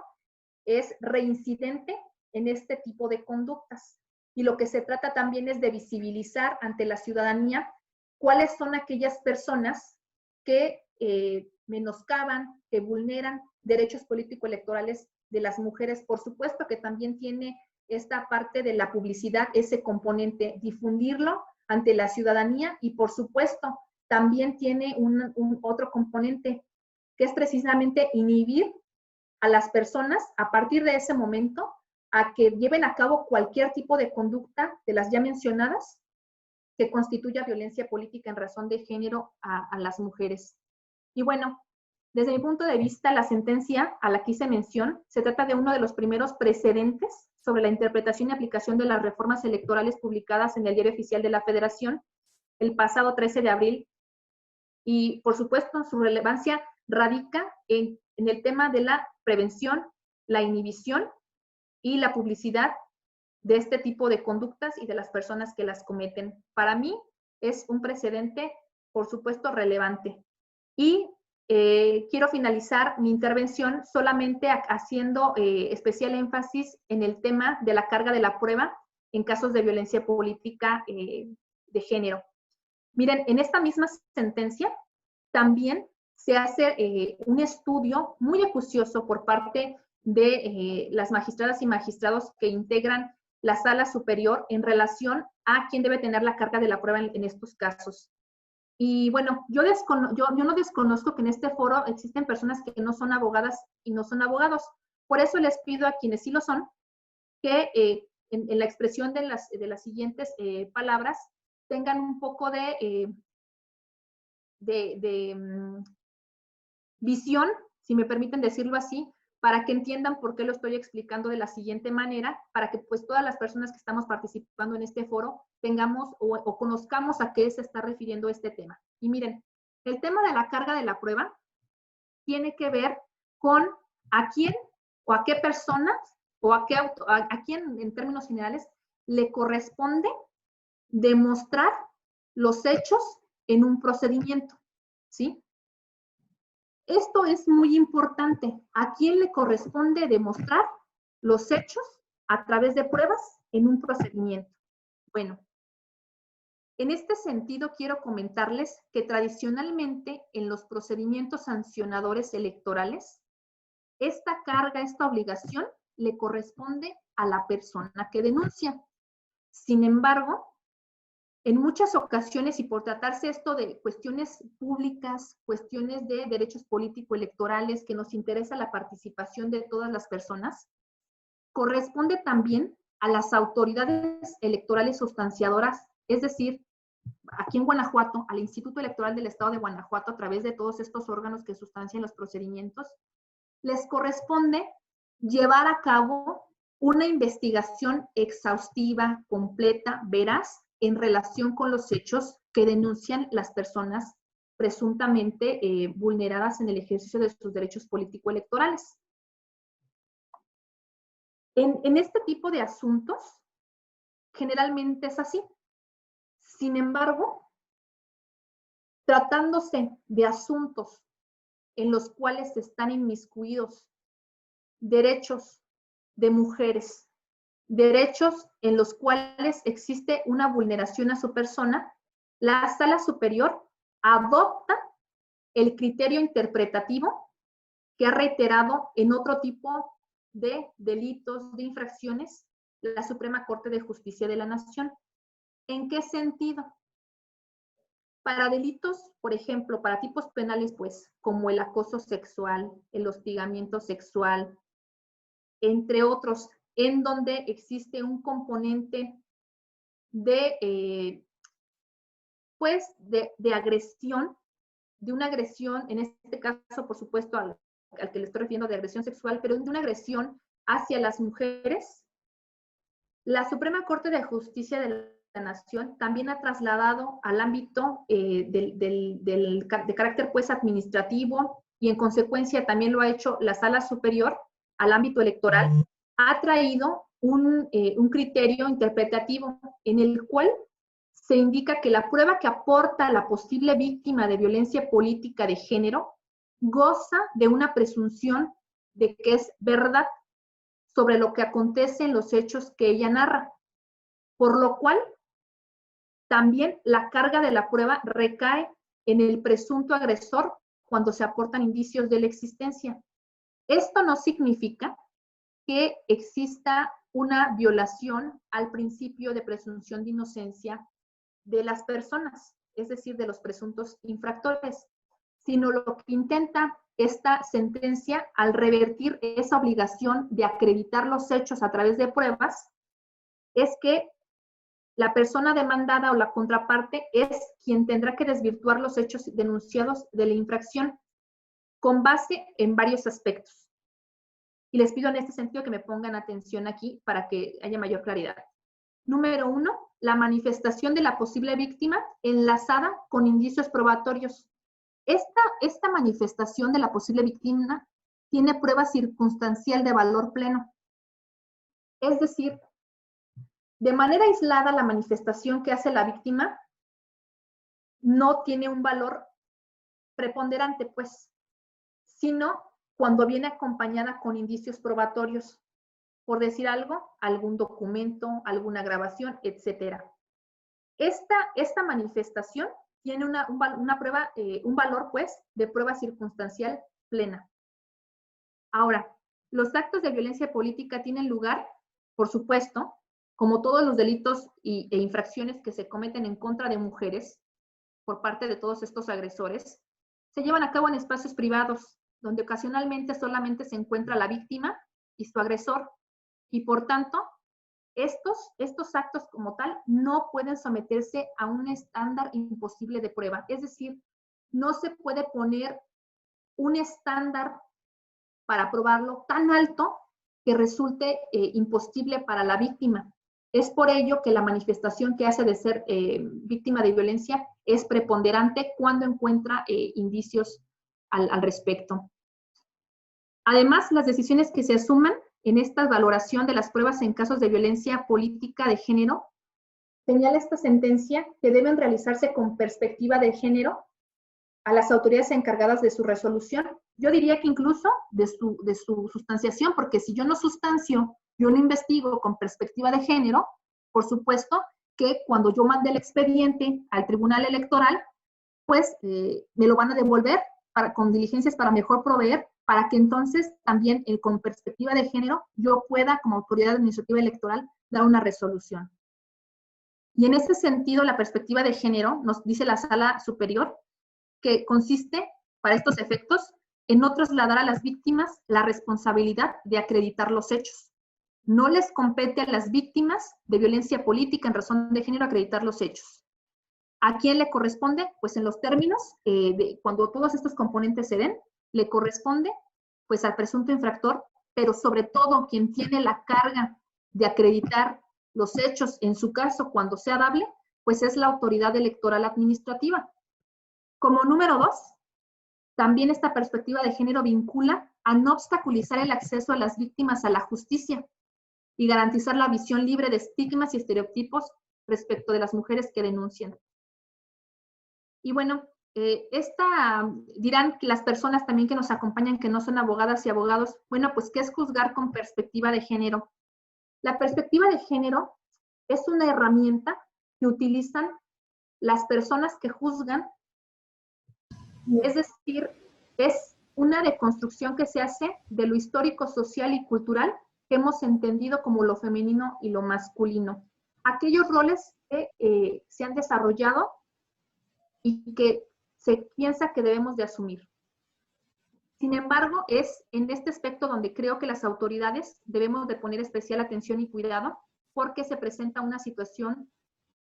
es reincidente en este tipo de conductas. Y lo que se trata también es de visibilizar ante la ciudadanía cuáles son aquellas personas que menoscaban, que vulneran derechos político-electorales de las mujeres. Por supuesto que también tiene esta parte de la publicidad, ese componente, difundirlo ante la ciudadanía, y por supuesto también tiene otro componente, que es precisamente inhibir a las personas a partir de ese momento a que lleven a cabo cualquier tipo de conducta de las ya mencionadas que constituya violencia política en razón de género a las mujeres. Y bueno, desde mi punto de vista, la sentencia a la que hice mención se trata de uno de los primeros precedentes sobre la interpretación y aplicación de las reformas electorales publicadas en el Diario Oficial de la Federación el pasado 13 de abril. Y, por supuesto, su relevancia radica en el tema de la prevención, la inhibición y la publicidad de este tipo de conductas y de las personas que las cometen. Para mí es un precedente, por supuesto, relevante. Y quiero finalizar mi intervención solamente haciendo especial énfasis en el tema de la carga de la prueba en casos de violencia política de género. Miren, en esta misma sentencia también se hace un estudio muy acucioso por parte de las magistradas y magistrados que integran la sala superior en relación a quién debe tener la carga de la prueba en estos casos. Y bueno, yo no desconozco que en este foro existen personas que no son abogadas y no son abogados. Por eso les pido a quienes sí lo son que en la expresión de las siguientes palabras tengan un poco de visión, si me permiten decirlo así, para que entiendan por qué lo estoy explicando de la siguiente manera, para que pues todas las personas que estamos participando en este foro tengamos o conozcamos a qué se está refiriendo este tema. Y miren, el tema de la carga de la prueba tiene que ver con a quién o a qué personas o a quién en términos generales le corresponde demostrar los hechos en un procedimiento, ¿sí? Esto es muy importante. ¿A quién le corresponde demostrar los hechos a través de pruebas en un procedimiento? Bueno, en este sentido quiero comentarles que tradicionalmente en los procedimientos sancionadores electorales, esta carga, esta obligación le corresponde a la persona que denuncia. Sin embargo, en muchas ocasiones, y por tratarse esto de cuestiones públicas, cuestiones de derechos político-electorales, que nos interesa la participación de todas las personas, corresponde también a las autoridades electorales sustanciadoras, es decir, aquí en Guanajuato, al Instituto Electoral del Estado de Guanajuato, a través de todos estos órganos que sustancian los procedimientos, les corresponde llevar a cabo una investigación exhaustiva, completa, veraz, en relación con los hechos que denuncian las personas presuntamente vulneradas en el ejercicio de sus derechos político-electorales. En este tipo de asuntos, generalmente es así. Sin embargo, tratándose de asuntos en los cuales están inmiscuidos derechos de mujeres, derechos en los cuales existe una vulneración a su persona, la Sala Superior adopta el criterio interpretativo que ha reiterado en otro tipo de delitos, de infracciones, la Suprema Corte de Justicia de la Nación. ¿En qué sentido? Para delitos, por ejemplo, para tipos penales, pues, como el acoso sexual, el hostigamiento sexual, entre otros, en donde existe un componente de, de agresión, de una agresión, en este caso, por supuesto, al que le estoy refiriendo de agresión sexual, pero de una agresión hacia las mujeres, la Suprema Corte de Justicia de la Nación también ha trasladado al ámbito de carácter pues administrativo, y en consecuencia también lo ha hecho la Sala Superior al ámbito electoral, ha traído un criterio interpretativo en el cual se indica que la prueba que aporta la posible víctima de violencia política de género goza de una presunción de que es verdad sobre lo que acontece en los hechos que ella narra, por lo cual también la carga de la prueba recae en el presunto agresor cuando se aportan indicios de la existencia. Esto no significa que exista una violación al principio de presunción de inocencia de las personas, es decir, de los presuntos infractores, sino lo que intenta esta sentencia al revertir esa obligación de acreditar los hechos a través de pruebas, es que la persona demandada o la contraparte es quien tendrá que desvirtuar los hechos denunciados de la infracción con base en varios aspectos. Y les pido en este sentido que me pongan atención aquí para que haya mayor claridad. Número 1, la manifestación de la posible víctima enlazada con indicios probatorios. Esta manifestación de la posible víctima tiene prueba circunstancial de valor pleno. Es decir, de manera aislada, la manifestación que hace la víctima no tiene un valor preponderante, pues, sino cuando viene acompañada con indicios probatorios, por decir algo, algún documento, alguna grabación, etc. Esta manifestación tiene un valor, pues, de prueba circunstancial plena. Ahora, los actos de violencia política tienen lugar, por supuesto, como todos los delitos e infracciones que se cometen en contra de mujeres por parte de todos estos agresores, se llevan a cabo en espacios privados, donde ocasionalmente solamente se encuentra la víctima y su agresor, y por tanto, estos actos como tal no pueden someterse a un estándar imposible de prueba. Es decir, no se puede poner un estándar para probarlo tan alto que resulte imposible para la víctima. Es por ello que la manifestación que hace de ser víctima de violencia es preponderante cuando encuentra indicios al respecto. Además, las decisiones que se asuman en esta valoración de las pruebas en casos de violencia política de género, señala esta sentencia que deben realizarse con perspectiva de género a las autoridades encargadas de su resolución. Yo diría que incluso de su sustanciación, porque si yo no sustancio, yo no investigo con perspectiva de género, por supuesto que cuando yo mande el expediente al Tribunal Electoral, pues me lo van a devolver con diligencias para mejor proveer, para que entonces también con perspectiva de género yo pueda, como autoridad administrativa electoral, dar una resolución. Y en ese sentido, la perspectiva de género, nos dice la Sala Superior, que consiste, para estos efectos, en no trasladar a las víctimas la responsabilidad de acreditar los hechos. No les compete a las víctimas de violencia política en razón de género acreditar los hechos. ¿A quién le corresponde? Pues en los términos, cuando todos estos componentes se den, le corresponde pues al presunto infractor, pero sobre todo quien tiene la carga de acreditar los hechos, en su caso cuando sea dable, pues es la autoridad electoral administrativa. Como número 2, también esta perspectiva de género vincula a no obstaculizar el acceso a las víctimas a la justicia y garantizar la visión libre de estigmas y estereotipos respecto de las mujeres que denuncian. Y bueno, dirán que las personas también que nos acompañan, que no son abogadas y abogados, bueno, pues, ¿qué es juzgar con perspectiva de género? La perspectiva de género es una herramienta que utilizan las personas que juzgan, es decir, es una deconstrucción que se hace de lo histórico, social y cultural que hemos entendido como lo femenino y lo masculino. Aquellos roles que se han desarrollado y que se piensa que debemos de asumir. Sin embargo, es en este aspecto donde creo que las autoridades debemos de poner especial atención y cuidado, porque se presenta una situación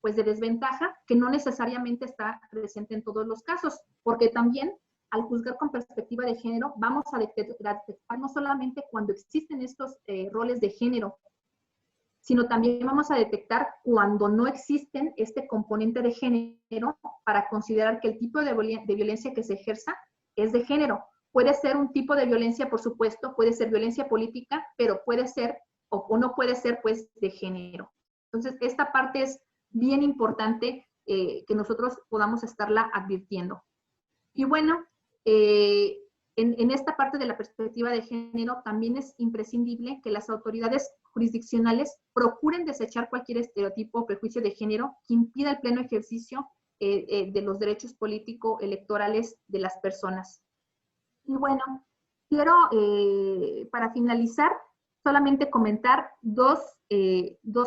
pues de desventaja que no necesariamente está presente en todos los casos, porque también al juzgar con perspectiva de género vamos a detectar no solamente cuando existen estos roles de género, sino también vamos a detectar cuando no existen este componente de género para considerar que el tipo de violencia que se ejerza es de género. Puede ser un tipo de violencia, por supuesto, puede ser violencia política, pero puede ser o no puede ser, pues, de género. Entonces, esta parte es bien importante que nosotros podamos estarla advirtiendo. Y bueno, en esta parte de la perspectiva de género también es imprescindible que las autoridades jurisdiccionales procuren desechar cualquier estereotipo o prejuicio de género que impida el pleno ejercicio de los derechos político-electorales de las personas. Y bueno, Quiero, para finalizar, solamente comentar dos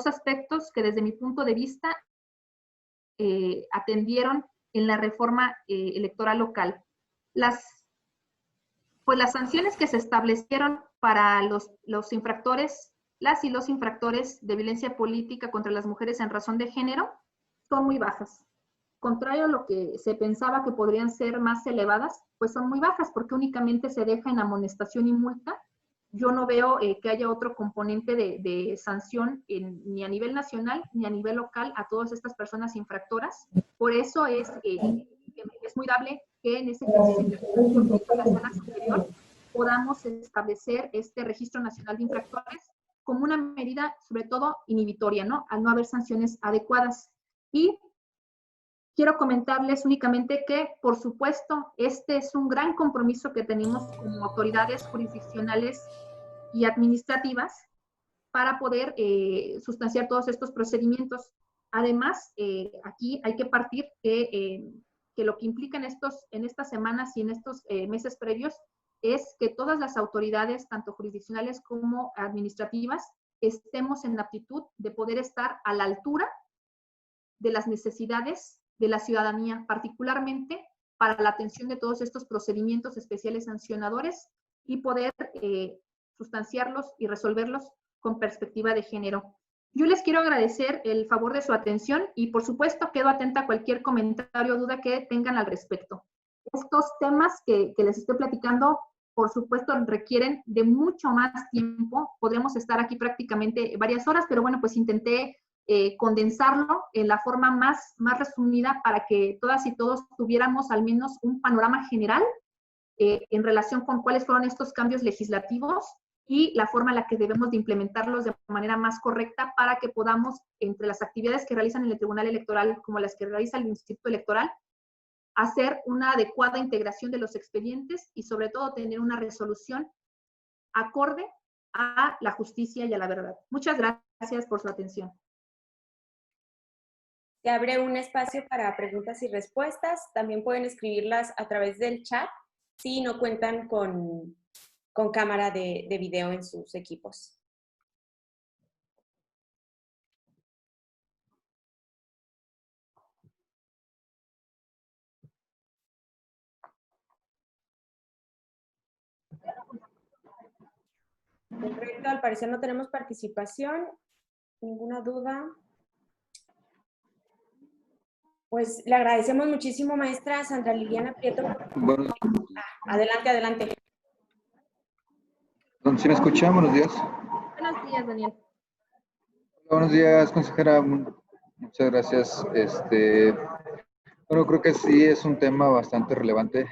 aspectos que desde mi punto de vista atendieron en la reforma electoral local. Las sanciones que se establecieron para los infractores, las y los infractores de violencia política contra las mujeres en razón de género son muy bajas. Contrario a lo que se pensaba que podrían ser más elevadas, pues son muy bajas porque únicamente se deja en amonestación y multa. Yo no veo que haya otro componente de sanción ni a nivel nacional ni a nivel local a todas estas personas infractoras. Por eso es muy dable que en ese ejercicio de la sala superior podamos establecer este Registro Nacional de Infractores como una medida, sobre todo, inhibitoria, ¿no? Al no haber sanciones adecuadas. Y quiero comentarles únicamente que, por supuesto, este es un gran compromiso que tenemos como autoridades jurisdiccionales y administrativas para poder sustanciar todos estos procedimientos. Además, aquí hay que partir que lo que implica en estas semanas y en estos meses previos es que todas las autoridades, tanto jurisdiccionales como administrativas, estemos en aptitud de poder estar a la altura de las necesidades de la ciudadanía, particularmente para la atención de todos estos procedimientos especiales sancionadores y poder sustanciarlos y resolverlos con perspectiva de género. Yo les quiero agradecer el favor de su atención y, por supuesto, quedo atenta a cualquier comentario o duda que tengan al respecto. Estos temas que les estoy platicando, por supuesto, requieren de mucho más tiempo. Podríamos estar aquí prácticamente varias horas, pero bueno, pues intenté condensarlo en la forma más resumida para que todas y todos tuviéramos al menos un panorama general en relación con cuáles fueron estos cambios legislativos y la forma en la que debemos de implementarlos de manera más correcta para que podamos, entre las actividades que realizan en el Tribunal Electoral como las que realiza el Instituto Electoral, hacer una adecuada integración de los expedientes y sobre todo tener una resolución acorde a la justicia y a la verdad. Muchas gracias por su atención. Se abre un espacio para preguntas y respuestas. También pueden escribirlas a través del chat si no cuentan con cámara de video en sus equipos. Correcto, al parecer no tenemos participación. ¿Ninguna duda? Pues le agradecemos muchísimo, maestra Sandra Liliana Prieto. Bueno, Adelante, adelante. ¿sí me escucha? Buenos días. Buenos días, Daniel. Hola, buenos días, consejera. Muchas gracias. Bueno, creo que sí es un tema bastante relevante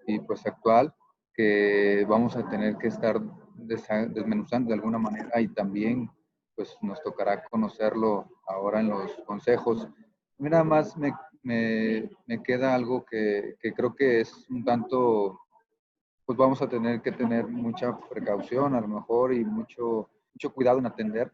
y pues actual, que vamos a tener que estar desmenuzando de alguna manera y también pues nos tocará conocerlo ahora en los consejos. Nada más me queda algo que creo que es un tanto, pues vamos a tener que tener mucha precaución a lo mejor y mucho cuidado en atender.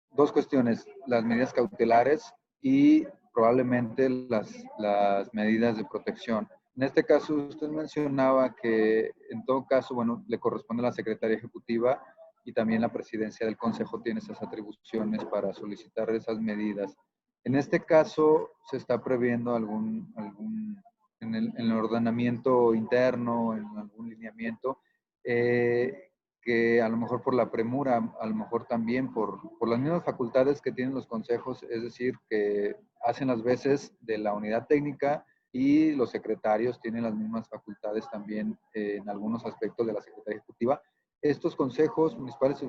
Dos cuestiones, las medidas cautelares y probablemente las medidas de protección. En este caso, usted mencionaba que en todo caso, bueno, le corresponde a la Secretaría Ejecutiva y también la Presidencia del Consejo tiene esas atribuciones para solicitar esas medidas. En este caso, ¿se está previendo en el ordenamiento interno, en algún lineamiento, que a lo mejor por la premura, a lo mejor también por las mismas facultades que tienen los consejos, es decir, que hacen las veces de la unidad técnica y los secretarios tienen las mismas facultades también en algunos aspectos de la Secretaría Ejecutiva? Estos consejos municipales,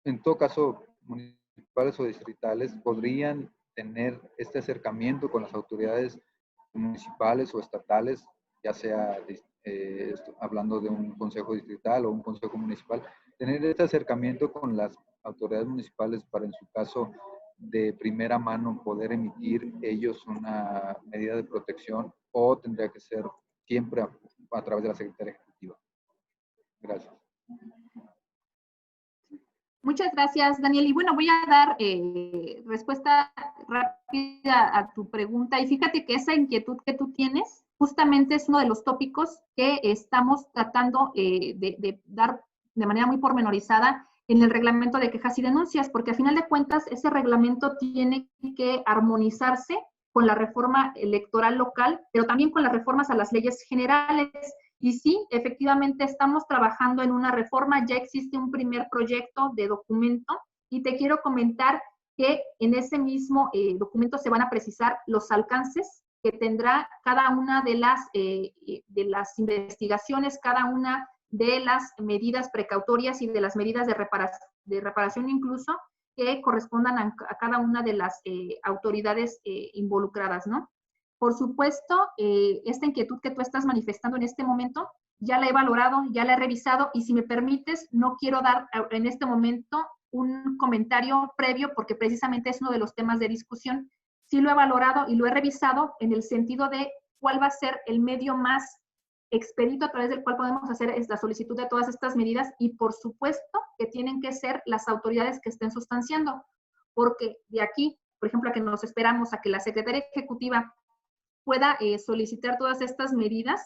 en todo caso, municipales o distritales, podrían tener este acercamiento con las autoridades municipales o estatales, ya sea hablando de un consejo distrital o un consejo municipal, tener este acercamiento con las autoridades municipales para, en su caso, de primera mano poder emitir ellos una medida de protección, o tendría que ser siempre a través de la Secretaría Ejecutiva. Gracias. Muchas gracias, Daniel. Y bueno, voy a dar respuesta rápida a tu pregunta. Y fíjate que esa inquietud que tú tienes justamente es uno de los tópicos que estamos tratando de dar de manera muy pormenorizada en el reglamento de quejas y denuncias, porque a final de cuentas ese reglamento tiene que armonizarse con la reforma electoral local, pero también con las reformas a las leyes generales. Y sí, efectivamente estamos trabajando en una reforma, ya existe un primer proyecto de documento y te quiero comentar que en ese mismo documento se van a precisar los alcances que tendrá cada una de las investigaciones, cada una de las medidas precautorias y de las medidas de reparación incluso, que correspondan a cada una de las autoridades involucradas, ¿no? Por supuesto, esta inquietud que tú estás manifestando en este momento, ya la he valorado, ya la he revisado, y si me permites, no quiero dar en este momento un comentario previo, porque precisamente es uno de los temas de discusión. Sí lo he valorado y lo he revisado en el sentido de cuál va a ser el medio más expedito a través del cual podemos hacer la solicitud de todas estas medidas, y por supuesto que tienen que ser las autoridades que estén sustanciando, porque de aquí, por ejemplo, a que nos esperamos a que la Secretaría Ejecutiva pueda solicitar todas estas medidas,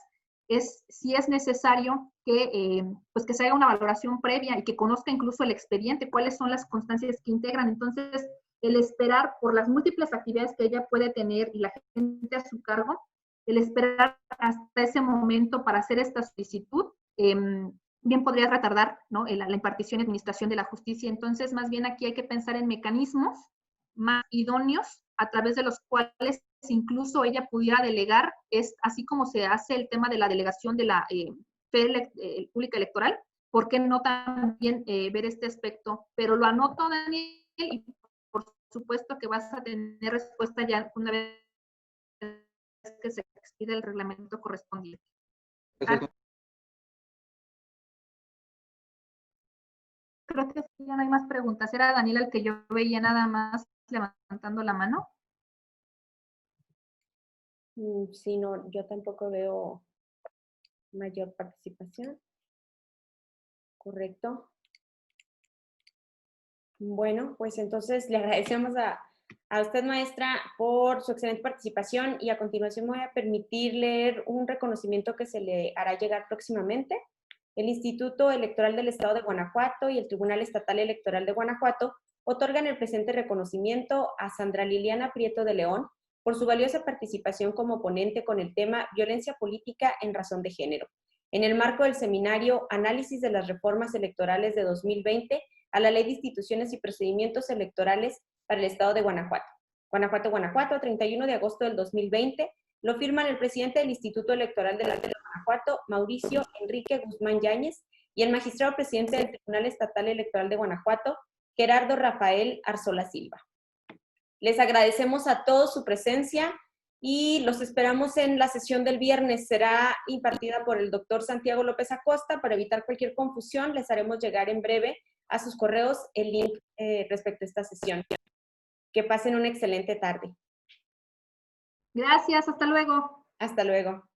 si es necesario que, pues que se haga una valoración previa y que conozca incluso el expediente, cuáles son las constancias que integran. Entonces, el esperar por las múltiples actividades que ella puede tener y la gente a su cargo, el esperar hasta ese momento para hacer esta solicitud, bien podría retardar, ¿no?, la impartición y administración de la justicia. Entonces, más bien aquí hay que pensar en mecanismos más idóneos a través de los cuales incluso ella pudiera delegar, así como se hace el tema de la delegación de la fe pública electoral. ¿Por qué no también ver este aspecto? Pero lo anoto, Daniel, y por supuesto que vas a tener respuesta ya una vez que se expida el reglamento correspondiente. Creo que ya no hay más preguntas. Era Daniel el que yo veía nada más levantando la mano. Sí, no, yo tampoco veo mayor participación. Correcto. Bueno, pues entonces le agradecemos a usted, maestra, por su excelente participación, y a continuación me voy a permitir leer un reconocimiento que se le hará llegar próximamente. El Instituto Electoral del Estado de Guanajuato y el Tribunal Estatal Electoral de Guanajuato otorgan el presente reconocimiento a Sandra Liliana Prieto de León por su valiosa participación como ponente con el tema Violencia Política en Razón de Género, en el marco del seminario Análisis de las Reformas Electorales de 2020 a la Ley de Instituciones y Procedimientos Electorales para el Estado de Guanajuato. Guanajuato, 31 de agosto del 2020. Lo firman el presidente del Instituto Electoral de Guanajuato, Mauricio Enrique Guzmán Yáñez, y el magistrado presidente del Tribunal Estatal Electoral de Guanajuato, Gerardo Rafael Arzola Silva. Les agradecemos a todos su presencia y los esperamos en la sesión del viernes. Será impartida por el doctor Santiago López Acosta. Para evitar cualquier confusión, les haremos llegar en breve a sus correos el link respecto a esta sesión. Que pasen una excelente tarde. Gracias, hasta luego. Hasta luego.